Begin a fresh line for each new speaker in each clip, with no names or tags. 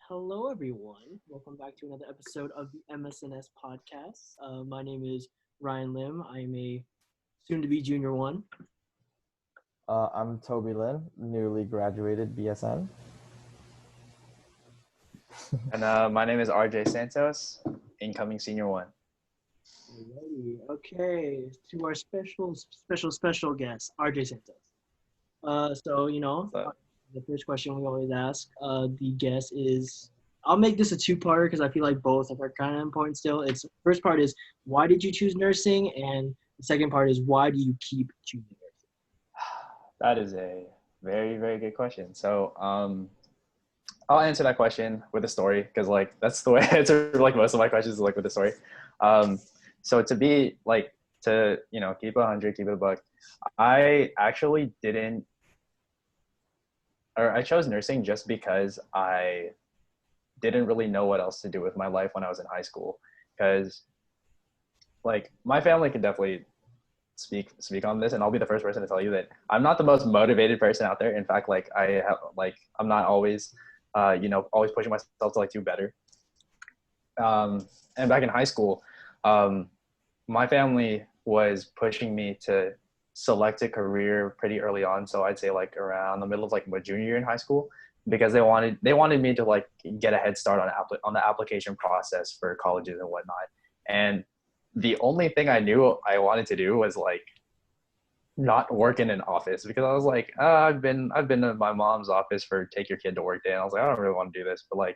Hello, everyone. Welcome back to another episode of the MSNS podcast. My name is Ryan Lim. I am a soon-to-be junior one.
I'm Toby Lin, newly graduated BSN.
And my name is RJ Santos, incoming senior one.
Alrighty. Okay, to our special guest, RJ Santos. The first question we always ask the guest is, I'll make this a two-parter because I feel like both are kind of important still. First part is, why did you choose nursing? And the second part is, why do you keep choosing nursing?
That is a very, very good question. So I'll answer that question with a story because that's the way I answer most of my questions is with a story. So to keep 100, keep it a buck, I actually I chose nursing just because I didn't really know what else to do with my life when I was in high school. Because my family can definitely speak on this, and I'll be the first person to tell you that I'm not the most motivated person out there. In fact, I'm not always always pushing myself to do better. And back in high school, my family was pushing me to select a career pretty early on. So I'd say around the middle of my junior year in high school, because they wanted me to get a head start on the application process for colleges and whatnot. And the only thing I knew I wanted to do was not work in an office, because I was I've been in my mom's office for take your kid to work day, and I was I don't really want to do this. But I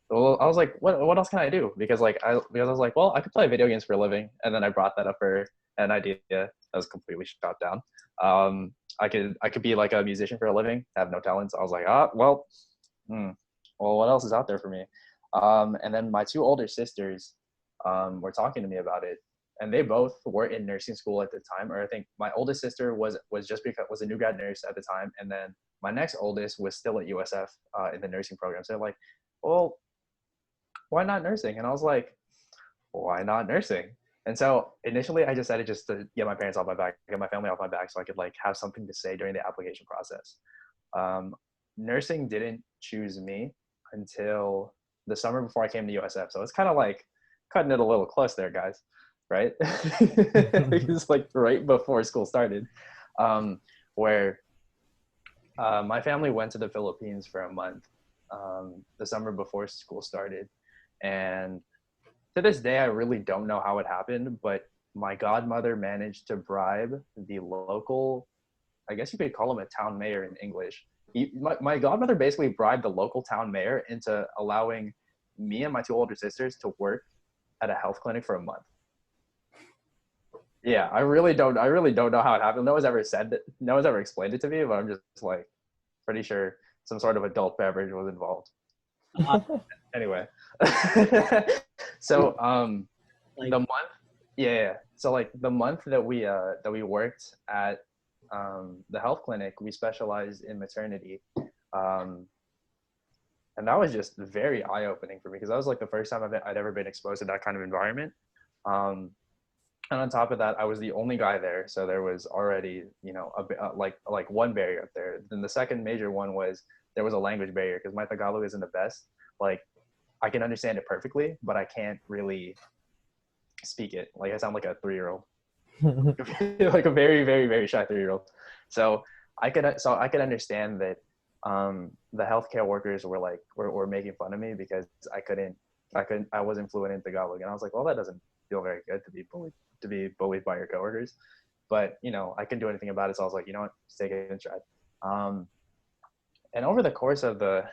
was what else can I do? Because I was well, I could play video games for a living, and then I brought that up for an idea that was completely shot down. I could be a musician for a living, have no talents. I was well, what else is out there for me? And then my two older sisters were talking to me about it, and they both were in nursing school at the time. Or I think my oldest sister was a new grad nurse at the time, and then my next oldest was still at USF in the nursing program. So they're well, why not nursing? And I was why not nursing? And so initially I decided just to get my parents off my back, get my family off my back, so I could have something to say during the application process. Nursing didn't choose me until the summer before I came to USF. So it's kind of cutting it a little close there, guys, right? It's right before school started, where my family went to the Philippines for a month the summer before school started. And to this day, I really don't know how it happened, but my godmother managed to bribe the local, I guess you could call him a town mayor in English. My godmother basically bribed the local town mayor into allowing me and my two older sisters to work at a health clinic for a month. Yeah, I really don't know how it happened. No one's ever explained it to me, but I'm just pretty sure some sort of adult beverage was involved. Anyway. So the month, so the month that we worked at the health clinic, we specialized in maternity, and that was just very eye-opening for me, because that was the first time I'd ever been exposed to that kind of environment. And on top of that, I was the only guy there, so there was already one barrier up there. Then the second major one was there was a language barrier, because my Tagalog isn't the best. I can understand it perfectly, but I can't really speak it. I sound like a 3-year-old, a very, very, very shy 3-year-old. So I could understand that the healthcare workers were making fun of me because I wasn't fluent in Tagalog, and I was well, that doesn't feel very good to be bullied by your coworkers, but I couldn't do anything about it. So I was you know what, just take it in stride. And over the course of the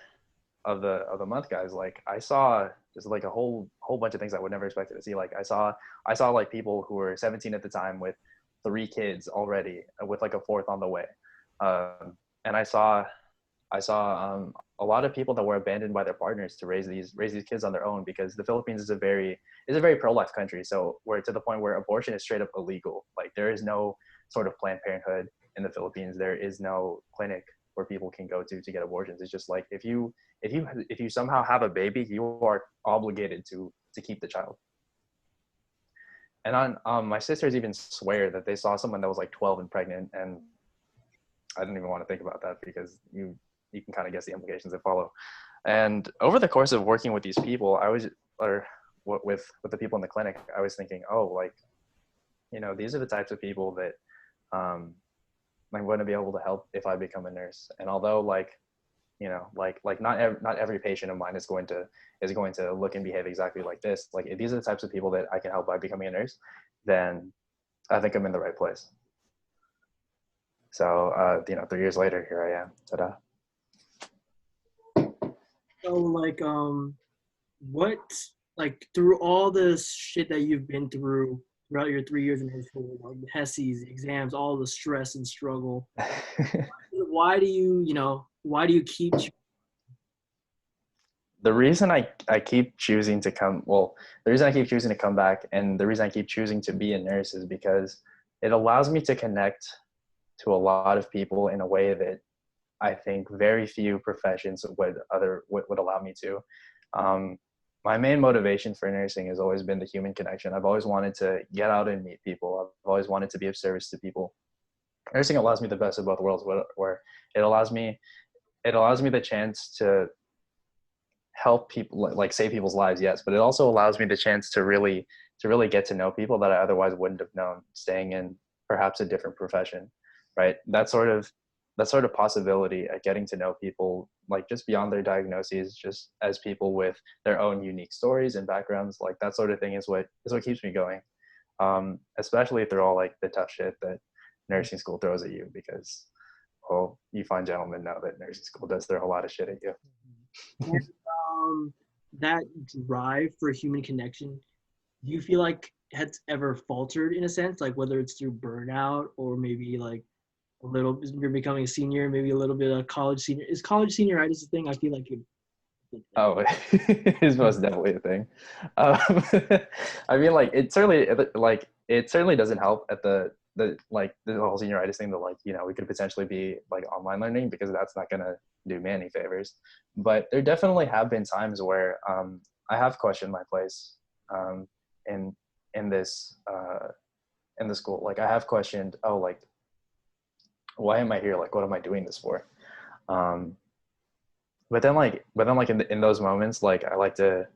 month, guys, I saw just a whole bunch of things I would never expect to see. I saw people who were 17 at the time with 3 kids already, with a fourth on the way. And I saw a lot of people that were abandoned by their partners to raise these kids on their own, because the Philippines is a very pro-life country. So we're to the point where abortion is straight up illegal. There is no sort of Planned Parenthood in the Philippines. There is no clinic where people can go to get abortions. It's just if you somehow have a baby, you are obligated to keep the child. And my sisters even swear that they saw someone that was 12 and pregnant, and I didn't even want to think about that, because you can kind of guess the implications that follow. And over the course of working with these people, with the people in the clinic, I was thinking, oh, like, these are the types of people that I'm going to be able to help if I become a nurse. And although not every patient of mine is going to look and behave exactly like this. Like, if these are the types of people that I can help by becoming a nurse, then I think I'm in the right place. So 3 years later, here I am. Ta-da.
So what, like, through all this shit that you've been through throughout your 3 years in high school, like the HESIs, the exams, all the stress and struggle, why do you keep?
The reason I keep choosing to come, the reason I keep choosing to come back, and the reason I keep choosing to be a nurse is because it allows me to connect to a lot of people in a way that I think very few professions would allow me to. My main motivation for nursing has always been the human connection. I've always wanted to get out and meet people. I've always wanted to be of service to people. Nursing allows me the best of both worlds, where it allows me the chance to help people, like save people's lives, yes, but it also allows me the chance to really get to know people that I otherwise wouldn't have known staying in perhaps a different profession, right? That sort of possibility at getting to know people, like, just beyond their diagnoses, just as people with their own unique stories and backgrounds, like that sort of thing is what keeps me going, especially through all like the tough shit that nursing school throws at you, because, well, you fine gentlemen know that nursing school does throw a lot of shit at you.
And, that drive for human connection, do you feel like has ever faltered in a sense, like whether it's through burnout or maybe like a little, you're becoming a senior, maybe a little bit of college senior? Is college senioritis a thing? I feel like
Oh, it's most definitely a thing. I mean, like, it certainly doesn't help at the whole senioritis thing, that, like, we could potentially be like online learning, because that's not gonna do me any favors. But there definitely have been times where I have questioned my place in this school. Like, I have questioned, oh, like, why am I here? Like, what am I doing this for? But then in those moments, like, I like to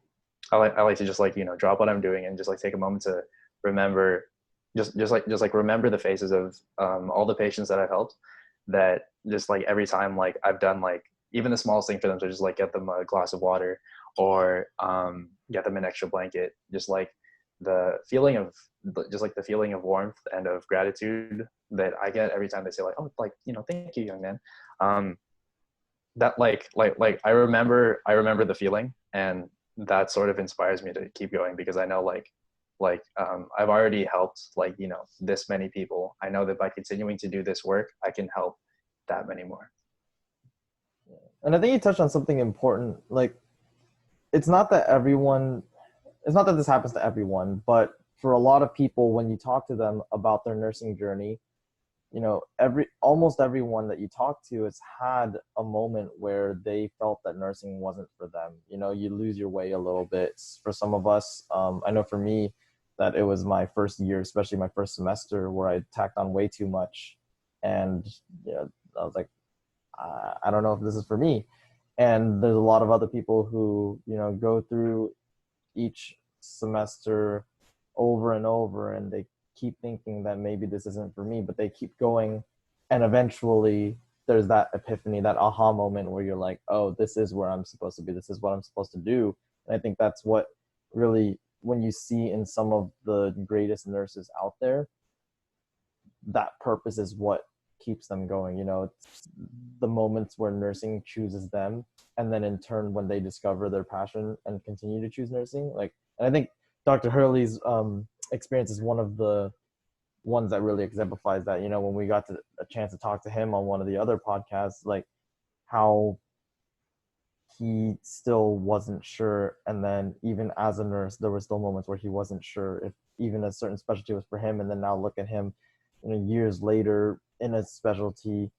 just, like, drop what I'm doing and just, like, take a moment to remember, just remember the faces of all the patients that I've helped, that just, like, every time, like, I've done, like, even the smallest thing for them, to just, like, get them a glass of water, or get them an extra blanket, just, like, the feeling of warmth and of gratitude that I get every time they say, like, oh, like, thank you, young man. That like I remember the feeling, and that sort of inspires me to keep going, because I know I've already helped, like, this many people. I know that by continuing to do this work, I can help that many more.
And I think you touched on something important. Like, it's not that this happens to everyone, but for a lot of people, when you talk to them about their nursing journey, almost everyone that you talk to has had a moment where they felt that nursing wasn't for them. You lose your way a little bit. For some of us, I know for me that it was my first year, especially my first semester, where I tacked on way too much. And I was like, I don't know if this is for me. And there's a lot of other people who, go through each semester over and over, and they keep thinking that maybe this isn't for me, but they keep going, and eventually there's that epiphany, that aha moment, where you're like, oh, this is where I'm supposed to be, this is what I'm supposed to do. And I think that's what really, when you see in some of the greatest nurses out there, that purpose is what keeps them going. It's the moments where nursing chooses them, and then in turn, when they discover their passion and continue to choose nursing. And I think Dr. Hurley's experience is one of the ones that really exemplifies that. When we got a chance to talk to him on one of the other podcasts, like, how he still wasn't sure, and then even as a nurse, there were still moments where he wasn't sure if even a certain specialty was for him. And then now look at him, years later, in a specialty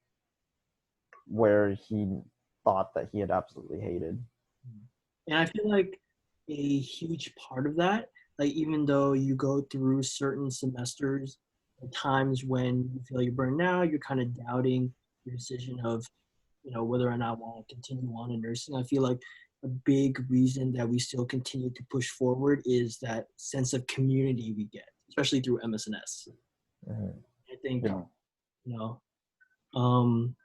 where he thought that he had absolutely hated.
And I feel like a huge part of that, like, even though you go through certain semesters or times when you feel you're burned out, you're kind of doubting your decision of whether or not I want to continue on in nursing. I feel like a big reason that we still continue to push forward is that sense of community we get, especially through MSNS. I think,
Yeah.
um,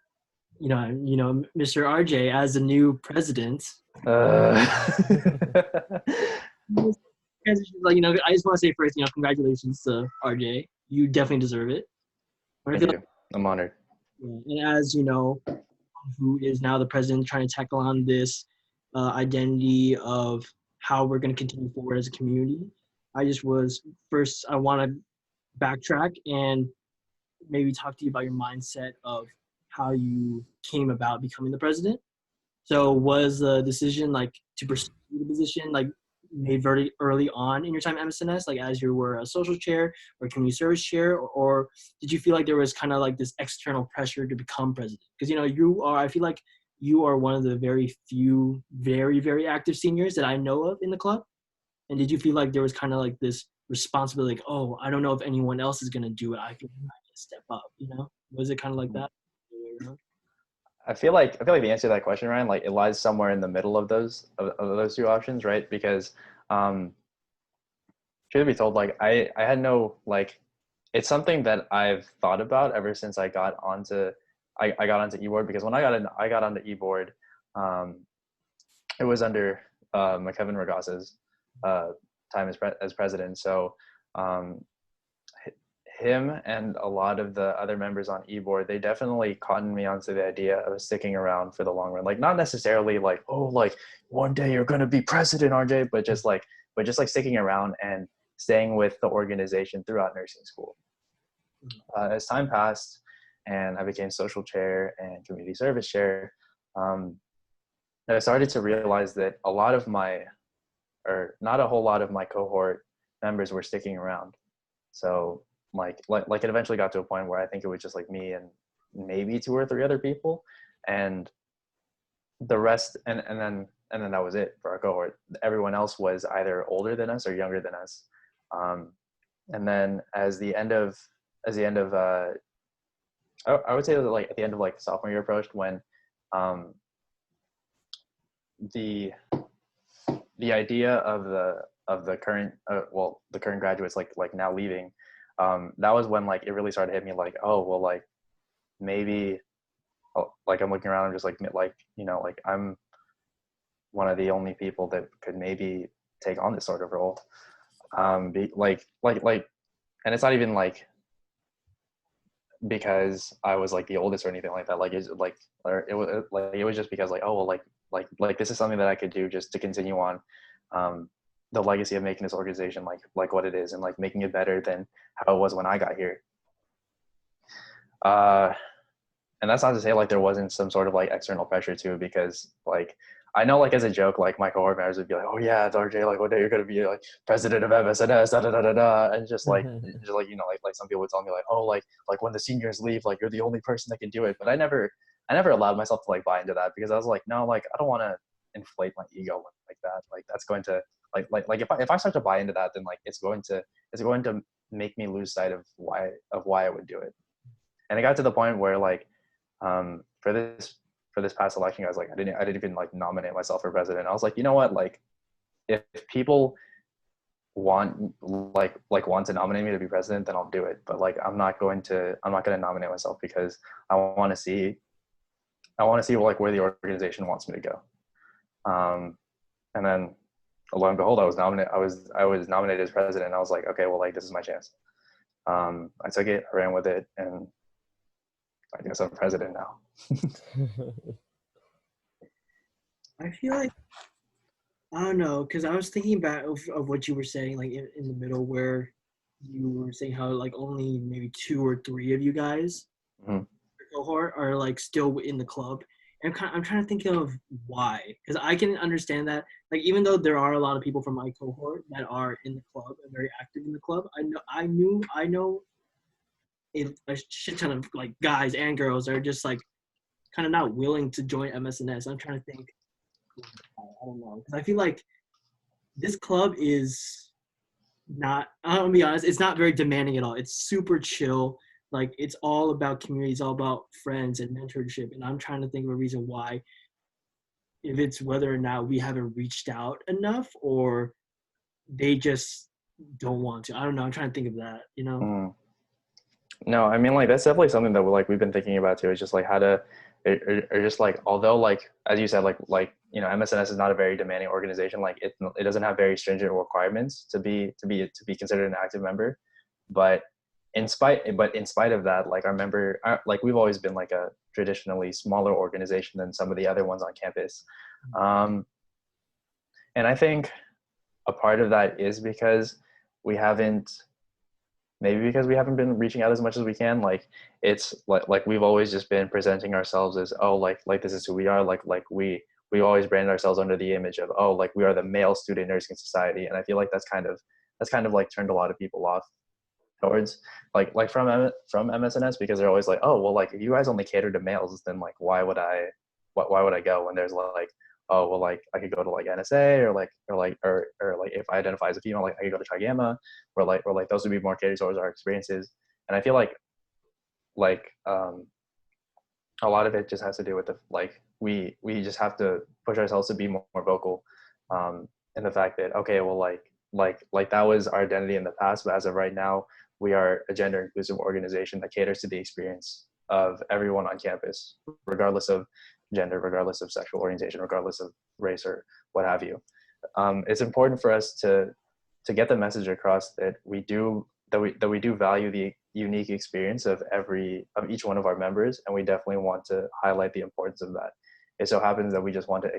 Mr. RJ as the new president. I just want to say first, congratulations to RJ. You definitely deserve it. But I
Thank
feel
you. I'm honored.
and as who is now the president trying to tackle on this identity of how we're going to continue forward as a community. I want to backtrack and maybe talk to you about your mindset of how you came about becoming the president. So was the decision to pursue the position made very early on in your time at MSNS, as you were a social chair or community service chair, or did you feel like there was kind of this external pressure to become president? Because I feel like you are one of the very few very, very active seniors that I know of in the club. And did you feel like there was kind of this responsibility, oh, I don't know if anyone else is going to do it, I can step up, Was it kind of like that?
I feel like the answer to that question, Ryan, it lies somewhere in the middle of those two options, right? Because truth to be told, I had no it's something that I've thought about ever since I got onto eBoard, because when I got onto eBoard, it was under Kevin Regas's time as president. So him and a lot of the other members on eBoard, they definitely cottoned me onto the idea of sticking around for the long run. Not necessarily one day you're going to be president, RJ, but just sticking around and staying with the organization throughout nursing school. As time passed and I became social chair and community service chair, I started to realize that not a whole lot of my cohort members were sticking around. So it eventually got to a point where I think it was just me and maybe 2 or 3 other people, and the rest, and then that was it for our cohort. Everyone else was either older than us or younger than us. And then I would say that at the end of sophomore year approached, when the idea of the current graduates now leaving, that was when it really started hitting me maybe I'm looking around, I'm just I'm one of the only people that could maybe take on this sort of role. And it's not even because I was the oldest or anything like that. It was just because this is something that I could do just to continue on the legacy of making this organization like what it is, and making it better than how it was when I got here. And that's not to say there wasn't some sort of external pressure to it, because I know as a joke, my cohort members would be oh yeah, it's RJ, one day you're gonna be president of MSNS, da da da da da, and just some people would tell me oh when the seniors leave, you're the only person that can do it. But I never allowed myself to buy into that, because I was no, I don't want to inflate my ego like that. That's going to if I start to buy into that, then it's going to make me lose sight of why I would do it. And it got to the point where for this past election, guys, I didn't even nominate myself for president. I was you know what, if people want to nominate me to be president, then I'll do it. But I'm not going to nominate myself, because I want to see where the organization wants me to go. And then lo and behold, I was nominated as president. I was okay, well, this is my chance. I took it, I ran with it, and I guess I'm president now.
I feel I don't know, because I was thinking back of what you were saying, in the middle, where you were saying how only maybe 2 or 3 of you guys cohort are still in the club. And I'm trying to think of why, because I can understand that even though there are a lot of people from my cohort that are in the club and very active in the club, I know a shit ton of guys and girls are just kind of not willing to join MSNS. I'm trying to think. I don't know, because I feel this club is not, I'm gonna be honest, it's not very demanding at all. It's super chill. like it's all about community, it's all about friends and mentorship. And I'm trying to think of a reason why, if it's whether or not we haven't reached out enough or they just don't want to. I don't know. I'm trying to think of that, you know?
Mm. No, I mean, like, that's definitely something that we've been thinking about too. It's just like how to, or just like, although like, as you said, you know, MSNS is not a very demanding organization. Like it doesn't have very stringent requirements to be considered an active member. But in spite of that, like like we've always been like a traditionally smaller organization than some of the other ones on campus. And I think a part of that is because we haven't, maybe because we haven't been reaching out as much as we can. Like it's like we've always just been presenting ourselves as, oh, like this is who we are. Like we always branded ourselves under the image of, oh, like we are the male student nursing society. And I feel like that's kind of like turned a lot of people off towards like from MSNS, because they're always like, oh, well, like if you guys only cater to males, then like why would I go when there's like, oh, well, like I could go to like NSA or like if I identify as a female, like I could go to Chi Gamma, or like those would be more catered towards our experiences. And I feel like a lot of it just has to do with the like we just have to push ourselves to be more vocal, in the fact that, okay, well, like that was our identity in the past, but as of right now, we are a gender inclusive organization that caters to the experience of everyone on campus, regardless of gender, regardless of sexual orientation, regardless of race or what have you. It's important for us to get the message across that we do value the unique experience of each one of our members, and we definitely want to highlight the importance of that. It so happens that we just want to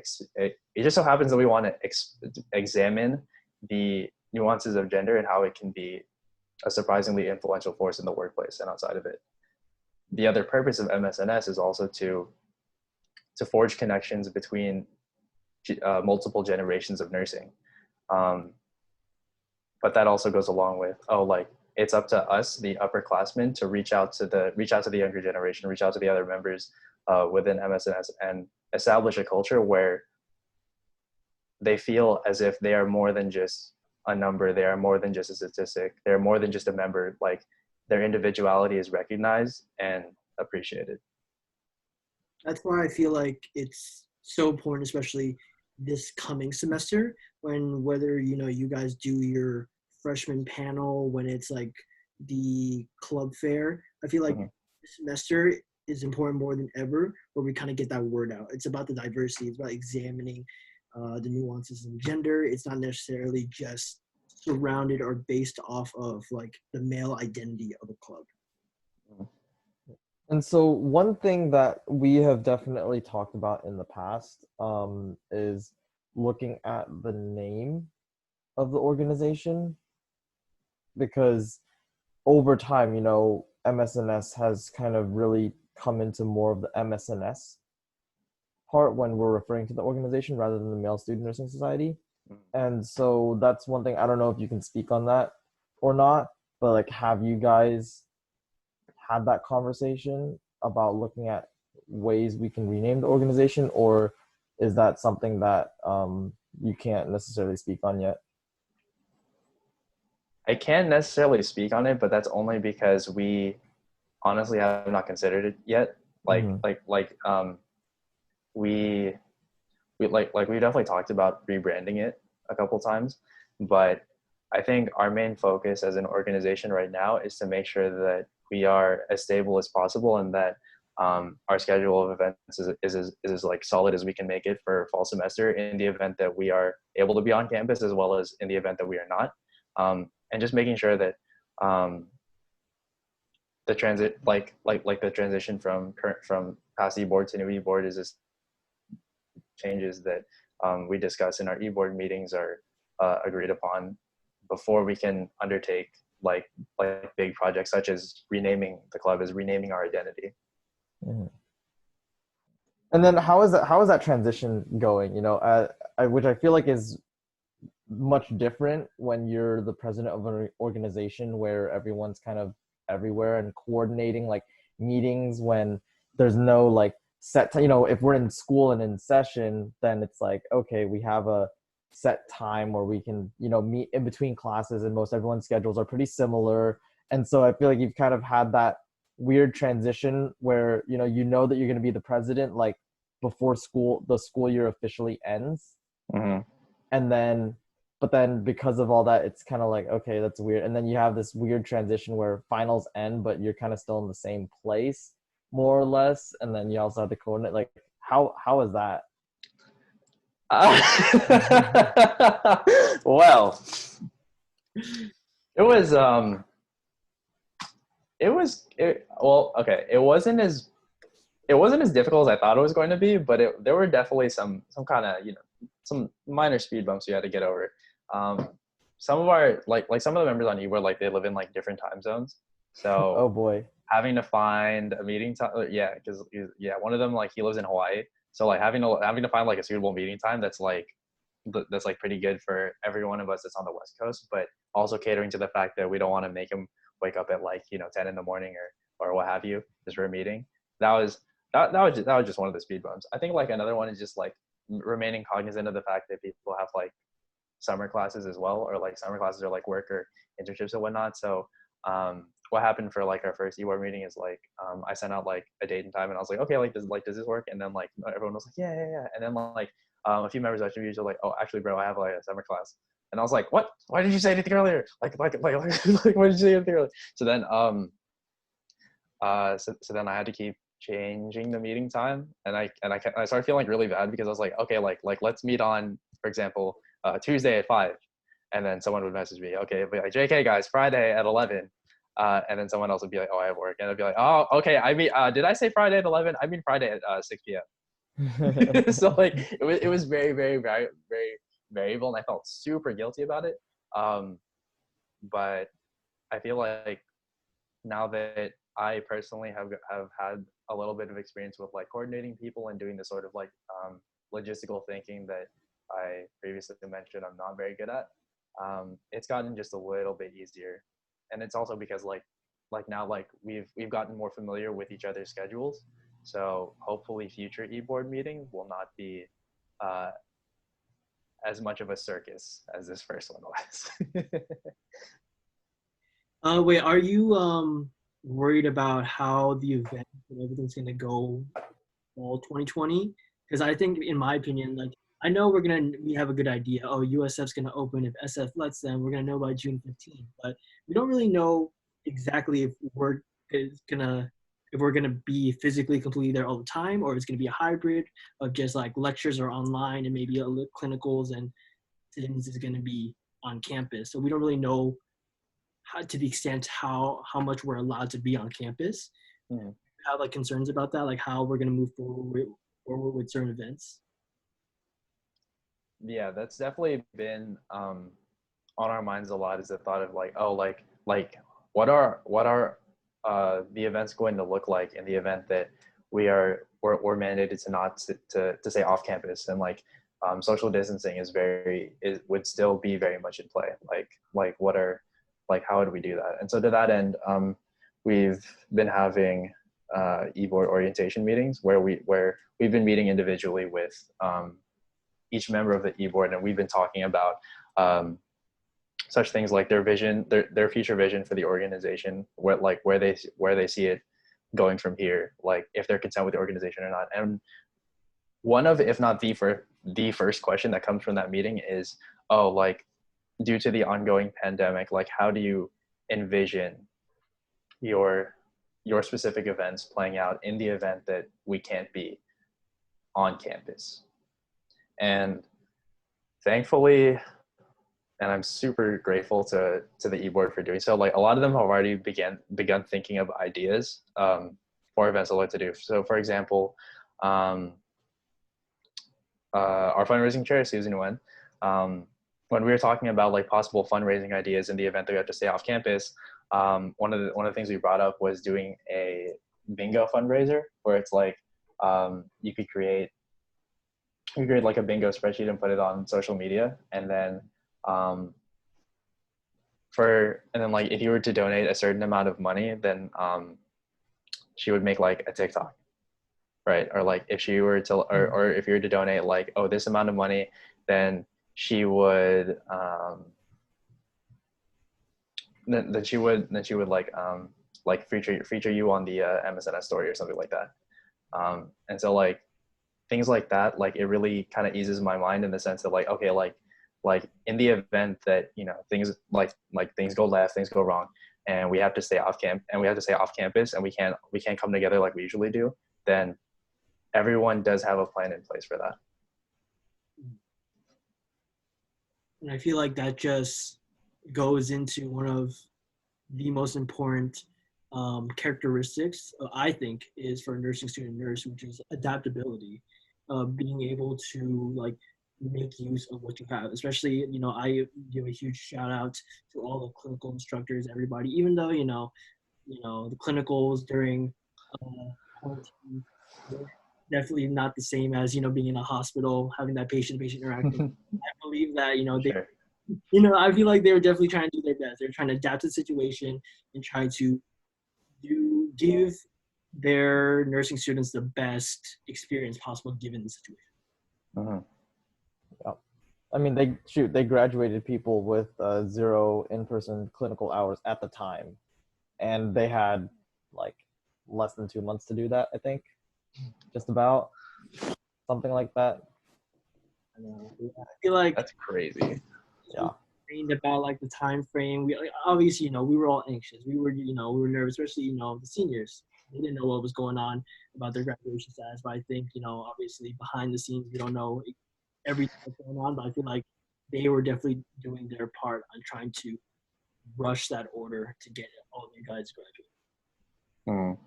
examine the nuances of gender and how it can be a surprisingly influential force in the workplace and outside of it. The other purpose of MSNS is also to forge connections between multiple generations of nursing. But that also goes along with, it's up to us, the upperclassmen, to reach out to the younger generation, reach out to the other members within MSNS, and establish a culture where they feel as if they are more than just a number, they are more than just a statistic, they're more than just a member. Like their individuality is recognized and appreciated.
That's why I feel like it's so important, especially this coming semester, whether you guys do your freshman panel, when it's like the club fair. I feel like this semester is important more than ever, where we kind of get that word out. It's about the diversity. It's about examining the nuances in gender. It's not necessarily just surrounded or based off of like the male identity of a club.
And so one thing that we have definitely talked about in the past is looking at the name of the organization, because over time, MSNS has kind of really come into more of the MSNS part when we're referring to the organization rather than the Male Student Nursing Society. And so that's one thing. I don't know if you can speak on that or not, but like, have you guys had that conversation about looking at ways we can rename the organization, or is that something that you can't necessarily speak on yet?
I can't necessarily speak on it, but that's only because we honestly have not considered it yet. We definitely talked about rebranding it a couple times, but I think our main focus as an organization right now is to make sure that we are as stable as possible, and that our schedule of events is as like solid as we can make it for fall semester, in the event that we are able to be on campus, as well as in the event that we are not. And just making sure that the transition from past e-board to new e-board is just changes that we discuss in our e-board meetings are agreed upon before we can undertake like big projects such as renaming the club, as renaming our identity.
Mm-hmm. And then how is that transition going? Which I feel like is much different when you're the president of an organization where everyone's kind of everywhere and coordinating like meetings when there's no like set time. If we're in school and in session, then it's like, okay, we have a set time where we can meet in between classes, and most everyone's schedules are pretty similar. And so I feel like you've kind of had that weird transition where you know that you're going to be the president like before the school year officially ends, and then but then because of all that, it's kind of like, okay, that's weird. And then you have this weird transition where finals end, but you're kind of still in the same place, more or less. And then you also have the coordinate. Like, how is that?
Well, okay. It wasn't as difficult as I thought it was going to be, but there were definitely some kind of, some minor speed bumps we had to get over. Some of our like some of the members on eWord, like they live in like different time zones, so
Oh boy.
having to find a meeting time, because one of them, like, he lives in Hawaii, so like having to find like a suitable meeting time that's like pretty good for every one of us that's on the West Coast, but also catering to the fact that we don't want to make him wake up at like 10 in the morning or what have you just for a meeting. That was just one of the speed bumps. I think like another one is just like remaining cognizant of the fact that people have like summer classes as well, or like summer classes or like work or internships and whatnot. So what happened for like our first eWord meeting is like I sent out like a date and time, and I was like, okay, does this work? And then like everyone was like, yeah. And then like a few members of our community were like, oh, actually, bro, I have like a summer class. And I was like, what? Why did you say anything earlier? Like why did you say anything earlier? So then so then I had to keep changing the meeting time, and I started feeling like really bad because I was like, okay, like let's meet on, for example, Tuesday at 5, and then someone would message me, okay, be like, JK guys, Friday at 11, and then someone else would be like, oh, I have work, and I'd be like, oh, okay, I mean, did I say Friday at 11? I mean Friday at 6 p.m. So like it was very, very, very, very variable, and I felt super guilty about it. But I feel like now that I personally have had a little bit of experience with like coordinating people and doing the sort of like logistical thinking that I previously mentioned I'm not very good at, it's gotten just a little bit easier. And it's also because like now like we've gotten more familiar with each other's schedules, so hopefully future eBoard meeting will not be as much of a circus as this first one was.
Wait, are you worried about how the event and everything's gonna go fall 2020? Because I think, in my opinion, like I know we have a good idea. Oh, USF's gonna open if SF lets them. We're gonna know by June 15th, but we don't really know exactly if we're gonna be physically completely there all the time, or it's gonna be a hybrid of just like lectures are online and maybe clinicals and things is gonna be on campus. So we don't really know to the extent how much we're allowed to be on campus.
Mm.
Have like concerns about that, like how we're gonna move forward with certain events.
Yeah, that's definitely been on our minds a lot, is the thought of like, oh, like what are the events going to look like in the event that we're mandated to not to stay off campus, and like social distancing would still be very much in play. Like what are, like, how would we do that? And so to that end, we've been having eBoard orientation meetings where we've been meeting individually with each member of the eBoard, and we've been talking about such things like their vision, their future vision for the organization, where they see it going from here, like if they're content with the organization or not. And one of, if not the first question that comes from that meeting is, oh, like, due to the ongoing pandemic, like how do you envision your specific events playing out in the event that we can't be on campus? And thankfully, and I'm super grateful to the eBoard for doing so, like a lot of them have already begun thinking of ideas for events they'd like to do. So for example, our fundraising chair, Susan Wen, when we were talking about like possible fundraising ideas in the event that we have to stay off campus, one of the things we brought up was doing a bingo fundraiser, where it's like you could create like a bingo spreadsheet and put it on social media, and then like if you were to donate a certain amount of money, then she would make like a TikTok, right? Or like if she were to, or if you were to donate like, oh, this amount of money, then she would then she would like like feature you on the MSNS story or something like that. And so like things like that, like it really kind of eases my mind in the sense that like, okay, like in the event that, you know, things like things go left, things go wrong, and we have to stay off campus and we can't come together like we usually do, then everyone does have a plan in place for that.
And I feel like that just goes into one of the most important characteristics, I think, is for a nursing student nurse, which is adaptability, being able to like make use of what you have. Especially, you know, I give a huge shout out to all the clinical instructors, everybody. Even though the clinicals during quarantine were definitely not the same as being in a hospital, having that patient-patient interaction. I believe that they.
Sure.
I feel like they were definitely trying to do their best. They're trying to adapt to the situation and try to give their nursing students the best experience possible given the situation.
Mm-hmm.
Yeah. I mean, they graduated people with 0 in-person clinical hours at the time, and they had like less than 2 months to do that, I think, just about, something like that.
I feel like
That's crazy.
Yeah.
About like the time frame, we obviously we were all anxious. We were nervous, especially the seniors. They didn't know what was going on about their graduation status. But I think obviously behind the scenes we don't know everything that's going on. But I feel like they were definitely doing their part on trying to rush that order to get all of you guys graduated.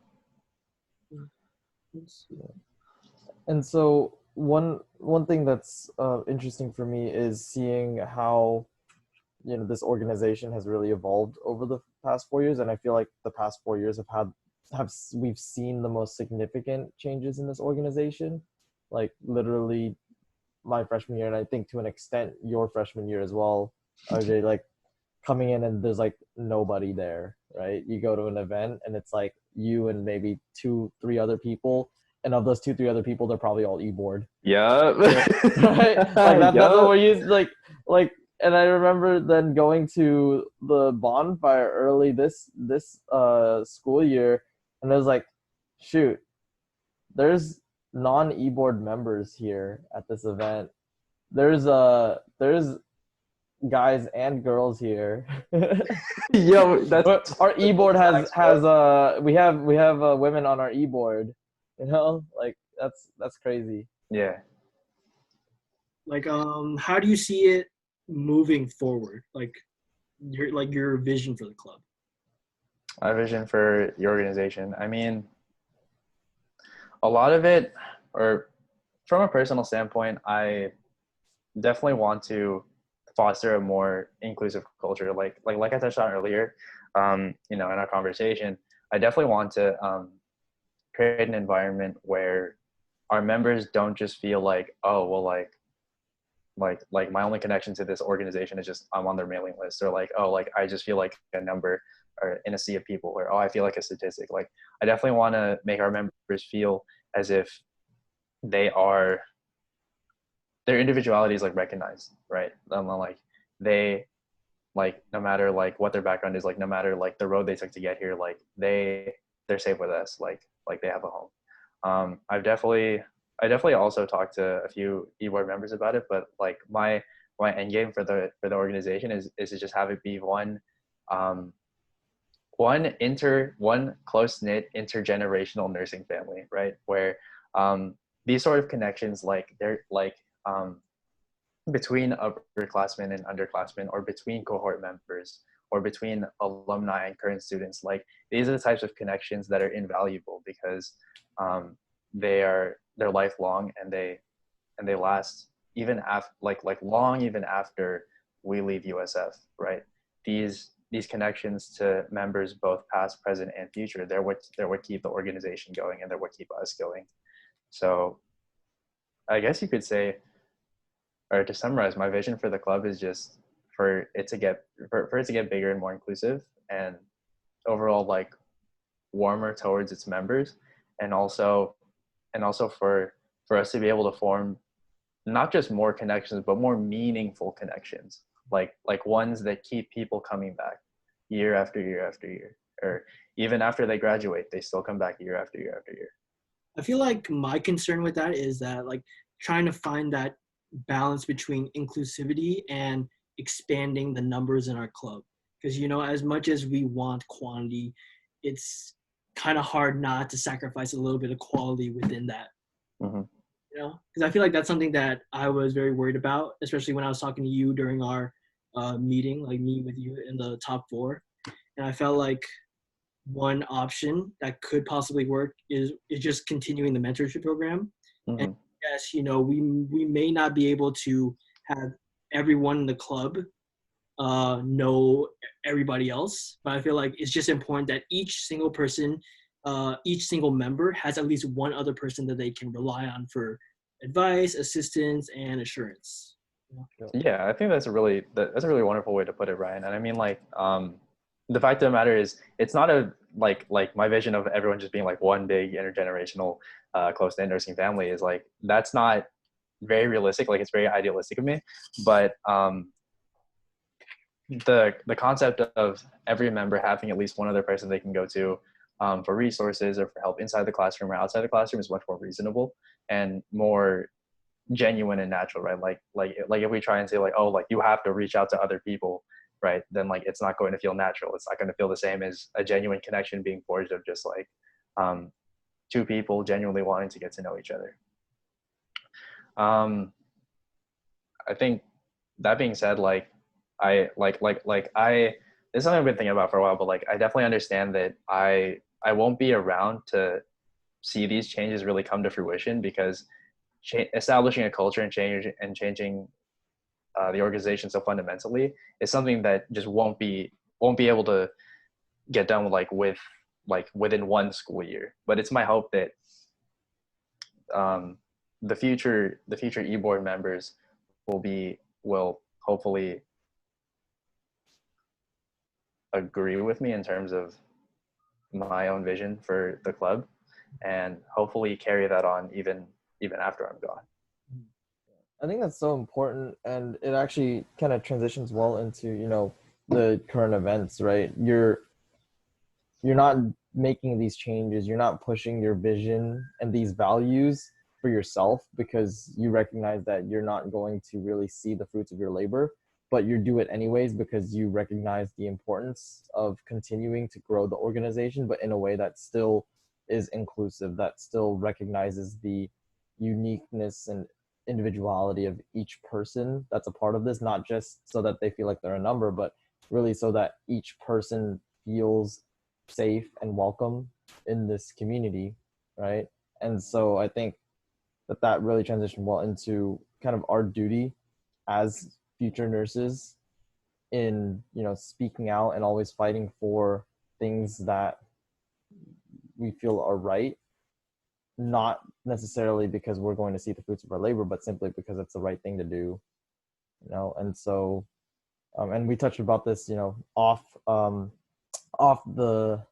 And so one thing that's interesting for me is seeing how this organization has really evolved over the past 4 years, and I feel like the past 4 years we've seen the most significant changes in this organization, like literally my freshman year, and I think to an extent your freshman year as well, RJ, like coming in and there's like nobody there, right? You go to an event and it's like you and maybe 2-3 other people, and of those 2-3 other people, they're probably all e-board.
Yeah.
Right? Like that's what we're used like. And I remember then going to the bonfire early this school year, and I was like, shoot, there's non-e-board members here at this event. There's guys and girls here.
Yo, that's
our e-board has we have women on our e-board. Like that's crazy.
Yeah.
Like how do you see it moving forward, like your vision for the club?
My vision for your organization, I mean, a lot of it, or from a personal standpoint, I definitely want to foster a more inclusive culture, like I touched on earlier, in our conversation. I definitely want to create an environment where our members don't just feel like, oh well, like my only connection to this organization is just I'm on their mailing list, or like, oh, like I just feel like a number or in a sea of people, or oh, I feel like a statistic. Like I definitely want to make our members feel as if their individuality is like recognized, right? Like they, like no matter like what their background is, like no matter like the road they took to get here, like they're safe with us, like they have a home. I definitely also talked to a few e-board members about it, but like my end game for the organization is to just have it be one close-knit intergenerational nursing family, right? Where these sort of connections, like they're like between upperclassmen and underclassmen, or between cohort members, or between alumni and current students, like these are the types of connections that are invaluable because they're lifelong, and they last even after long even after we leave USF, right? These connections to members both past, present, and future, they're what keep the organization going, and they're what keep us going. So I guess you could say, or to summarize, my vision for the club is just for it to get bigger and more inclusive, and overall like warmer towards its members, and also for us to be able to form not just more connections, but more meaningful connections, like ones that keep people coming back year after year after year. or even after they graduate, they still come back year after year after year.
I feel like my concern with that is that like trying to find that balance between inclusivity and expanding the numbers in our club. Because, you know, as much as we want quantity, it's kind of hard not to sacrifice a little bit of quality within that.
Mm-hmm.
You know, because I feel like that's something that I was very worried about, especially when I was talking to you during our meeting, like me with you in the top four. And I felt like one option that could possibly work is just continuing the mentorship program.
Mm-hmm.
And yes, you know, we may not be able to have everyone in the club know everybody else, but I feel like it's just important that each single person, each single member has at least one other person that they can rely on for advice, assistance, and assurance.
Yeah, I think that's a really wonderful way to put it, Ryan. And I mean, like, the fact of the matter is, it's not a like my vision of everyone just being like one big intergenerational, close knit nursing family is like, that's not very realistic. Like, it's very idealistic of me, but the concept of every member having at least one other person they can go to for resources or for help inside the classroom or outside the classroom is much more reasonable and more genuine and natural, right? Like if we try and say like, oh, like you have to reach out to other people, right? Then like it's not going to feel natural. It's not going to feel the same as a genuine connection being forged of just like two people genuinely wanting to get to know each other. I think that being said, like I this is something I've been thinking about for a while, but like I definitely understand that I won't be around to see these changes really come to fruition, because establishing a culture and changing the organization so fundamentally is something that just won't be able to get done with within one school year. But it's my hope that the future e-board members will hopefully agree with me in terms of my own vision for the club, and hopefully carry that on even after I'm gone.
I think that's so important, and it actually kind of transitions well into, you know, the current events, right? You're not making these changes, you're not pushing your vision and these values for yourself because you recognize that you're not going to really see the fruits of your labor, but you do it anyways because you recognize the importance of continuing to grow the organization, but in a way that still is inclusive, that still recognizes the uniqueness and individuality of each person that's a part of this, not just so that they feel like they're a number, but really so that each person feels safe and welcome in this community, right? And so I think that really transitioned well into kind of our duty as future nurses in, you know, speaking out and always fighting for things that we feel are right, not necessarily because we're going to see the fruits of our labor, but simply because it's the right thing to do, you know. And so and we touched about this, you know, off the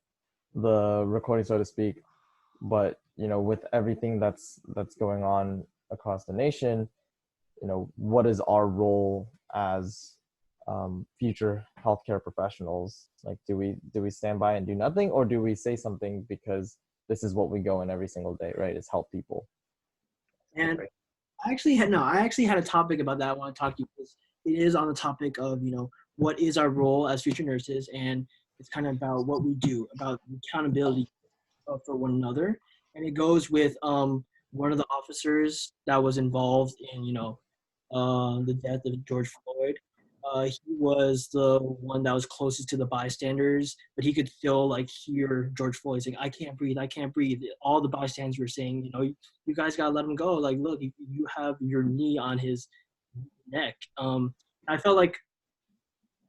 recording, so to speak, but you know, with everything that's going on across the nation, you know, what is our role as future healthcare professionals? Like, do we stand by and do nothing, or do we say something because this is what we go in every single day, right? Is help people.
And I actually had a topic about that I want to talk to you, because it is on the topic of, you know, what is our role as future nurses, and it's kind of about what we do, about accountability for one another. And it goes with one of the officers that was involved in, you know, the death of George Floyd. He was the one that was closest to the bystanders, but he could still like hear George Floyd saying, I can't breathe, I can't breathe. All the bystanders were saying, you know, you guys gotta let him go. Like, look, you have your knee on his neck. I felt like,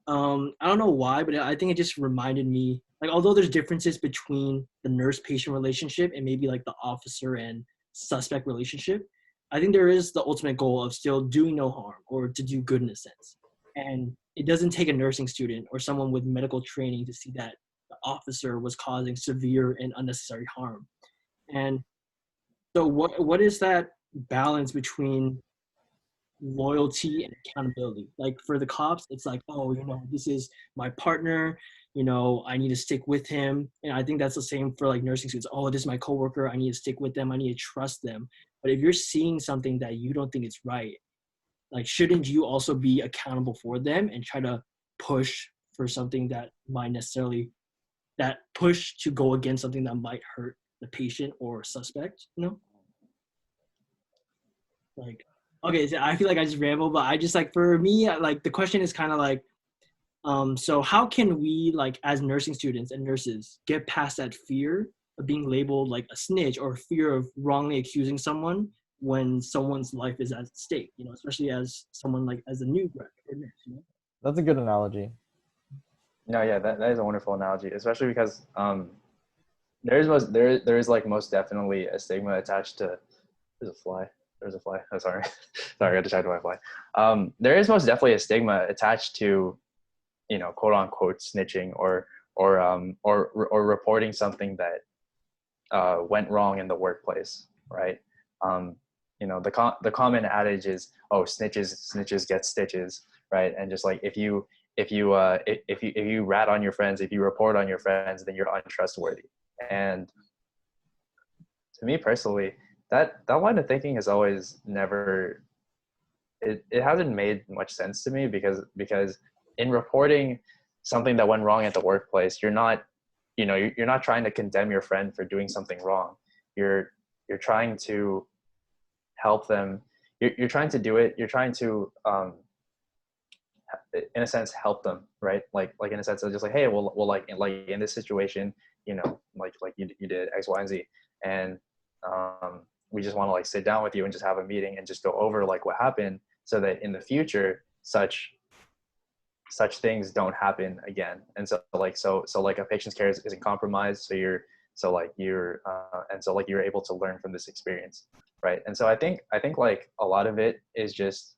I don't know why, but I think it just reminded me, like, although there's differences between the nurse-patient relationship and maybe like the officer and suspect relationship, I think there is the ultimate goal of still doing no harm, or to do good in a sense. And it doesn't take a nursing student or someone with medical training to see that the officer was causing severe and unnecessary harm. And so what is that balance between loyalty and accountability? Like, for the cops, it's like, oh, you know, this is my partner, I need to stick with him. And I think that's the same for like nursing students. Oh, this is my coworker. I need to stick with them. I need to trust them. But if you're seeing something that you don't think is right, like, shouldn't you also be accountable for them and try to push for something that might necessarily, that push to go against something that might hurt the patient or suspect, Like, okay, so I feel like I just ramble, but I just, like, for me, like, the question is kind of like, so how can we, like, as nursing students and nurses, get past that fear of being labeled like a snitch or fear of wrongly accusing someone when someone's life is at stake, especially as someone, like, as a new grad or nurse.
That's a good analogy.
No, yeah, that is a wonderful analogy, especially because there is like most definitely a stigma attached to. There's a fly. Oh, sorry. Sorry, I got distracted by a fly. There is most definitely a stigma attached to, quote unquote snitching or reporting something that went wrong in the workplace, right? The common adage is, oh, snitches get stitches, right? And just like if you rat on your friends, if you report on your friends, then you're untrustworthy. And to me personally, that line of thinking has always never, it hasn't made much sense to me because in reporting something that went wrong at the workplace, you're not trying to condemn your friend for doing something wrong. You're trying to help them. You're trying to do it. You're trying to in a sense help them, right? Like in a sense of just like, hey, well like in this situation, like you did X, Y, and Z, and we just want to like sit down with you and just have a meeting and just go over like what happened, so that in the future such things don't happen again. And so like a patient's care isn't compromised, so you're able to learn from this experience, right? And so I think like a lot of it is just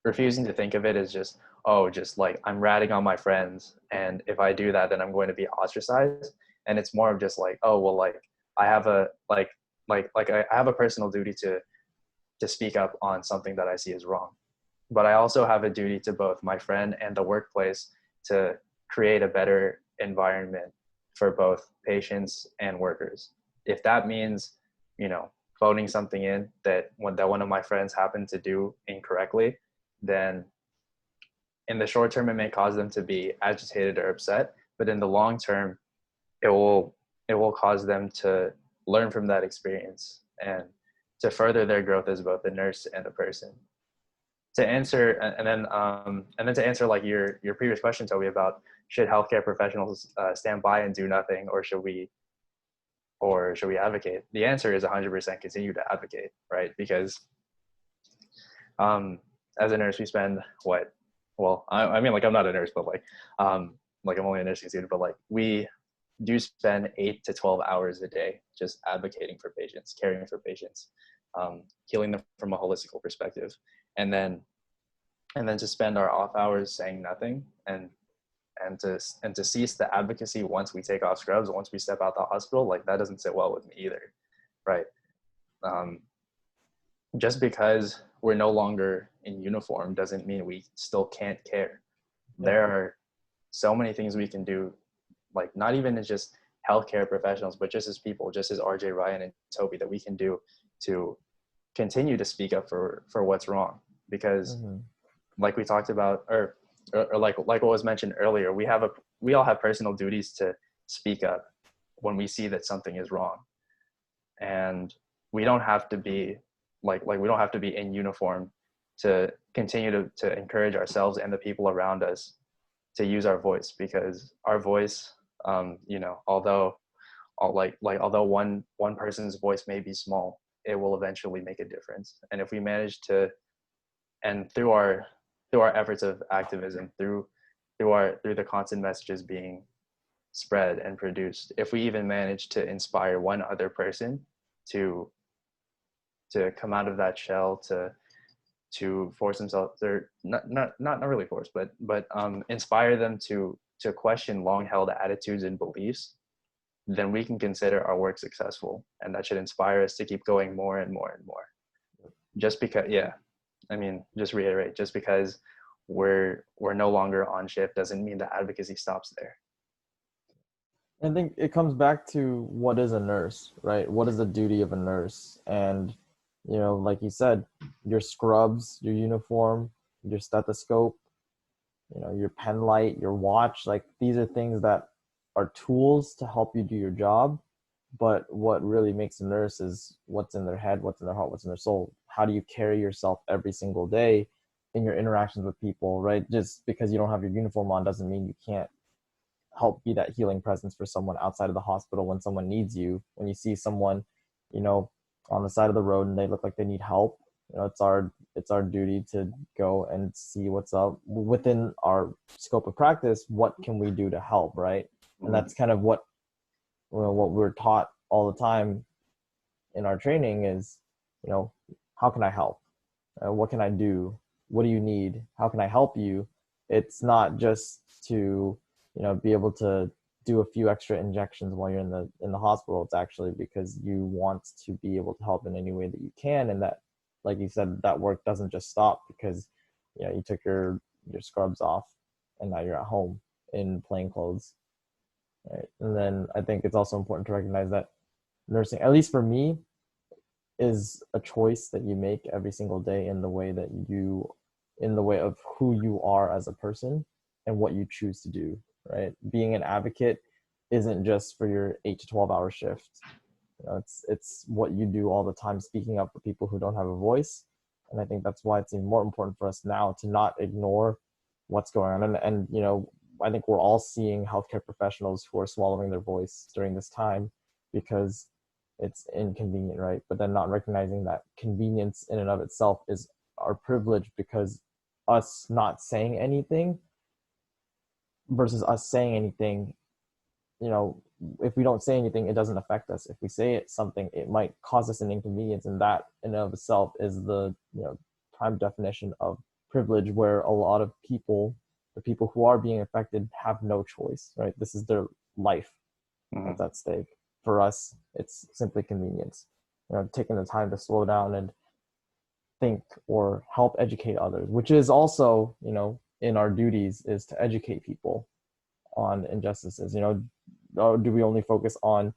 refusing to think of it as just, oh, just like I'm ratting on my friends, and if I do that then I'm going to be ostracized. And it's more of just like, oh well, like I have a I have a personal duty to speak up on something that I see as wrong, but I also have a duty to both my friend and the workplace to create a better environment for both patients and workers. If that means, phoning something in that one of my friends happened to do incorrectly, then in the short term it may cause them to be agitated or upset, but in the long term it will cause them to learn from that experience and to further their growth as both a nurse and a person. To answer and then to answer like your previous question, Toby, about should healthcare professionals stand by and do nothing, or should we advocate? The answer is 100% continue to advocate, right? Because as a nurse, we spend I mean, like, I'm not a nurse, but like I'm only a nursing student, but like we do spend 8 to 12 hours a day just advocating for patients, caring for patients, healing them from a holistic perspective. And then to spend our off hours saying nothing and to cease the advocacy once we take off scrubs, once we step out the hospital, like that doesn't sit well with me either, right? Just because we're no longer in uniform doesn't mean we still can't care. There are so many things we can do, like not even as just healthcare professionals, but just as people, just as RJ, Ryan, and Toby, that we can do to continue to speak up for what's wrong. Because like we talked about, or like what was mentioned earlier, we all have personal duties to speak up when we see that something is wrong. And we don't have to be we don't have to be in uniform to continue to encourage ourselves and the people around us to use our voice, because our voice, although one person's voice may be small, it will eventually make a difference. And if we manage to, and through our efforts of activism, through the constant messages being spread and produced, if we even manage to inspire one other person to come out of that shell, to force themselves, or not really force, but inspire them to question long-held attitudes and beliefs, then we can consider our work successful, and that should inspire us to keep going more and more and more. Just because, just reiterate, just because we're no longer on shift doesn't mean that advocacy stops there.
I think it comes back to what is a nurse, right? What is the duty of a nurse? And, like you said, your scrubs, your uniform, your stethoscope, your pen light, your watch, like these are things that are tools to help you do your job. But what really makes a nurse is what's in their head, what's in their heart, what's in their soul. How do you carry yourself every single day in your interactions with people, right? Just because you don't have your uniform on doesn't mean you can't help be that healing presence for someone outside of the hospital when someone needs you. When you see someone, you know, on the side of the road and they look like they need help, it's our duty to go and see what's up within our scope of practice. What can we do to help, right? And that's kind of what we're taught all the time in our training is, how can I help? What can I do? What do you need? How can I help you? It's not just to, be able to do a few extra injections while you're in the hospital. It's actually because you want to be able to help in any way that you can. And that, like you said, that work doesn't just stop because, you took your scrubs off and now you're at home in plain clothes. Right. And then I think it's also important to recognize that nursing, at least for me, is a choice that you make every single day in the way of who you are as a person and what you choose to do, right? Being an advocate isn't just for your 8 to 12 hour shift. It's what you do all the time, speaking up for people who don't have a voice. And I think that's why it's even more important for us now to not ignore what's going on. And I think we're all seeing healthcare professionals who are swallowing their voice during this time because it's inconvenient, right? But then not recognizing that convenience in and of itself is our privilege, because us not saying anything versus us saying anything, if we don't say anything, it doesn't affect us. If we say something, it might cause us an inconvenience, and that in and of itself is the prime definition of privilege, where a lot of people, the people who are being affected, have no choice, right? This is their life that's at stake. For us, it's simply convenience. Taking the time to slow down and think or help educate others, which is also, in our duties, is to educate people on injustices. Do we only focus on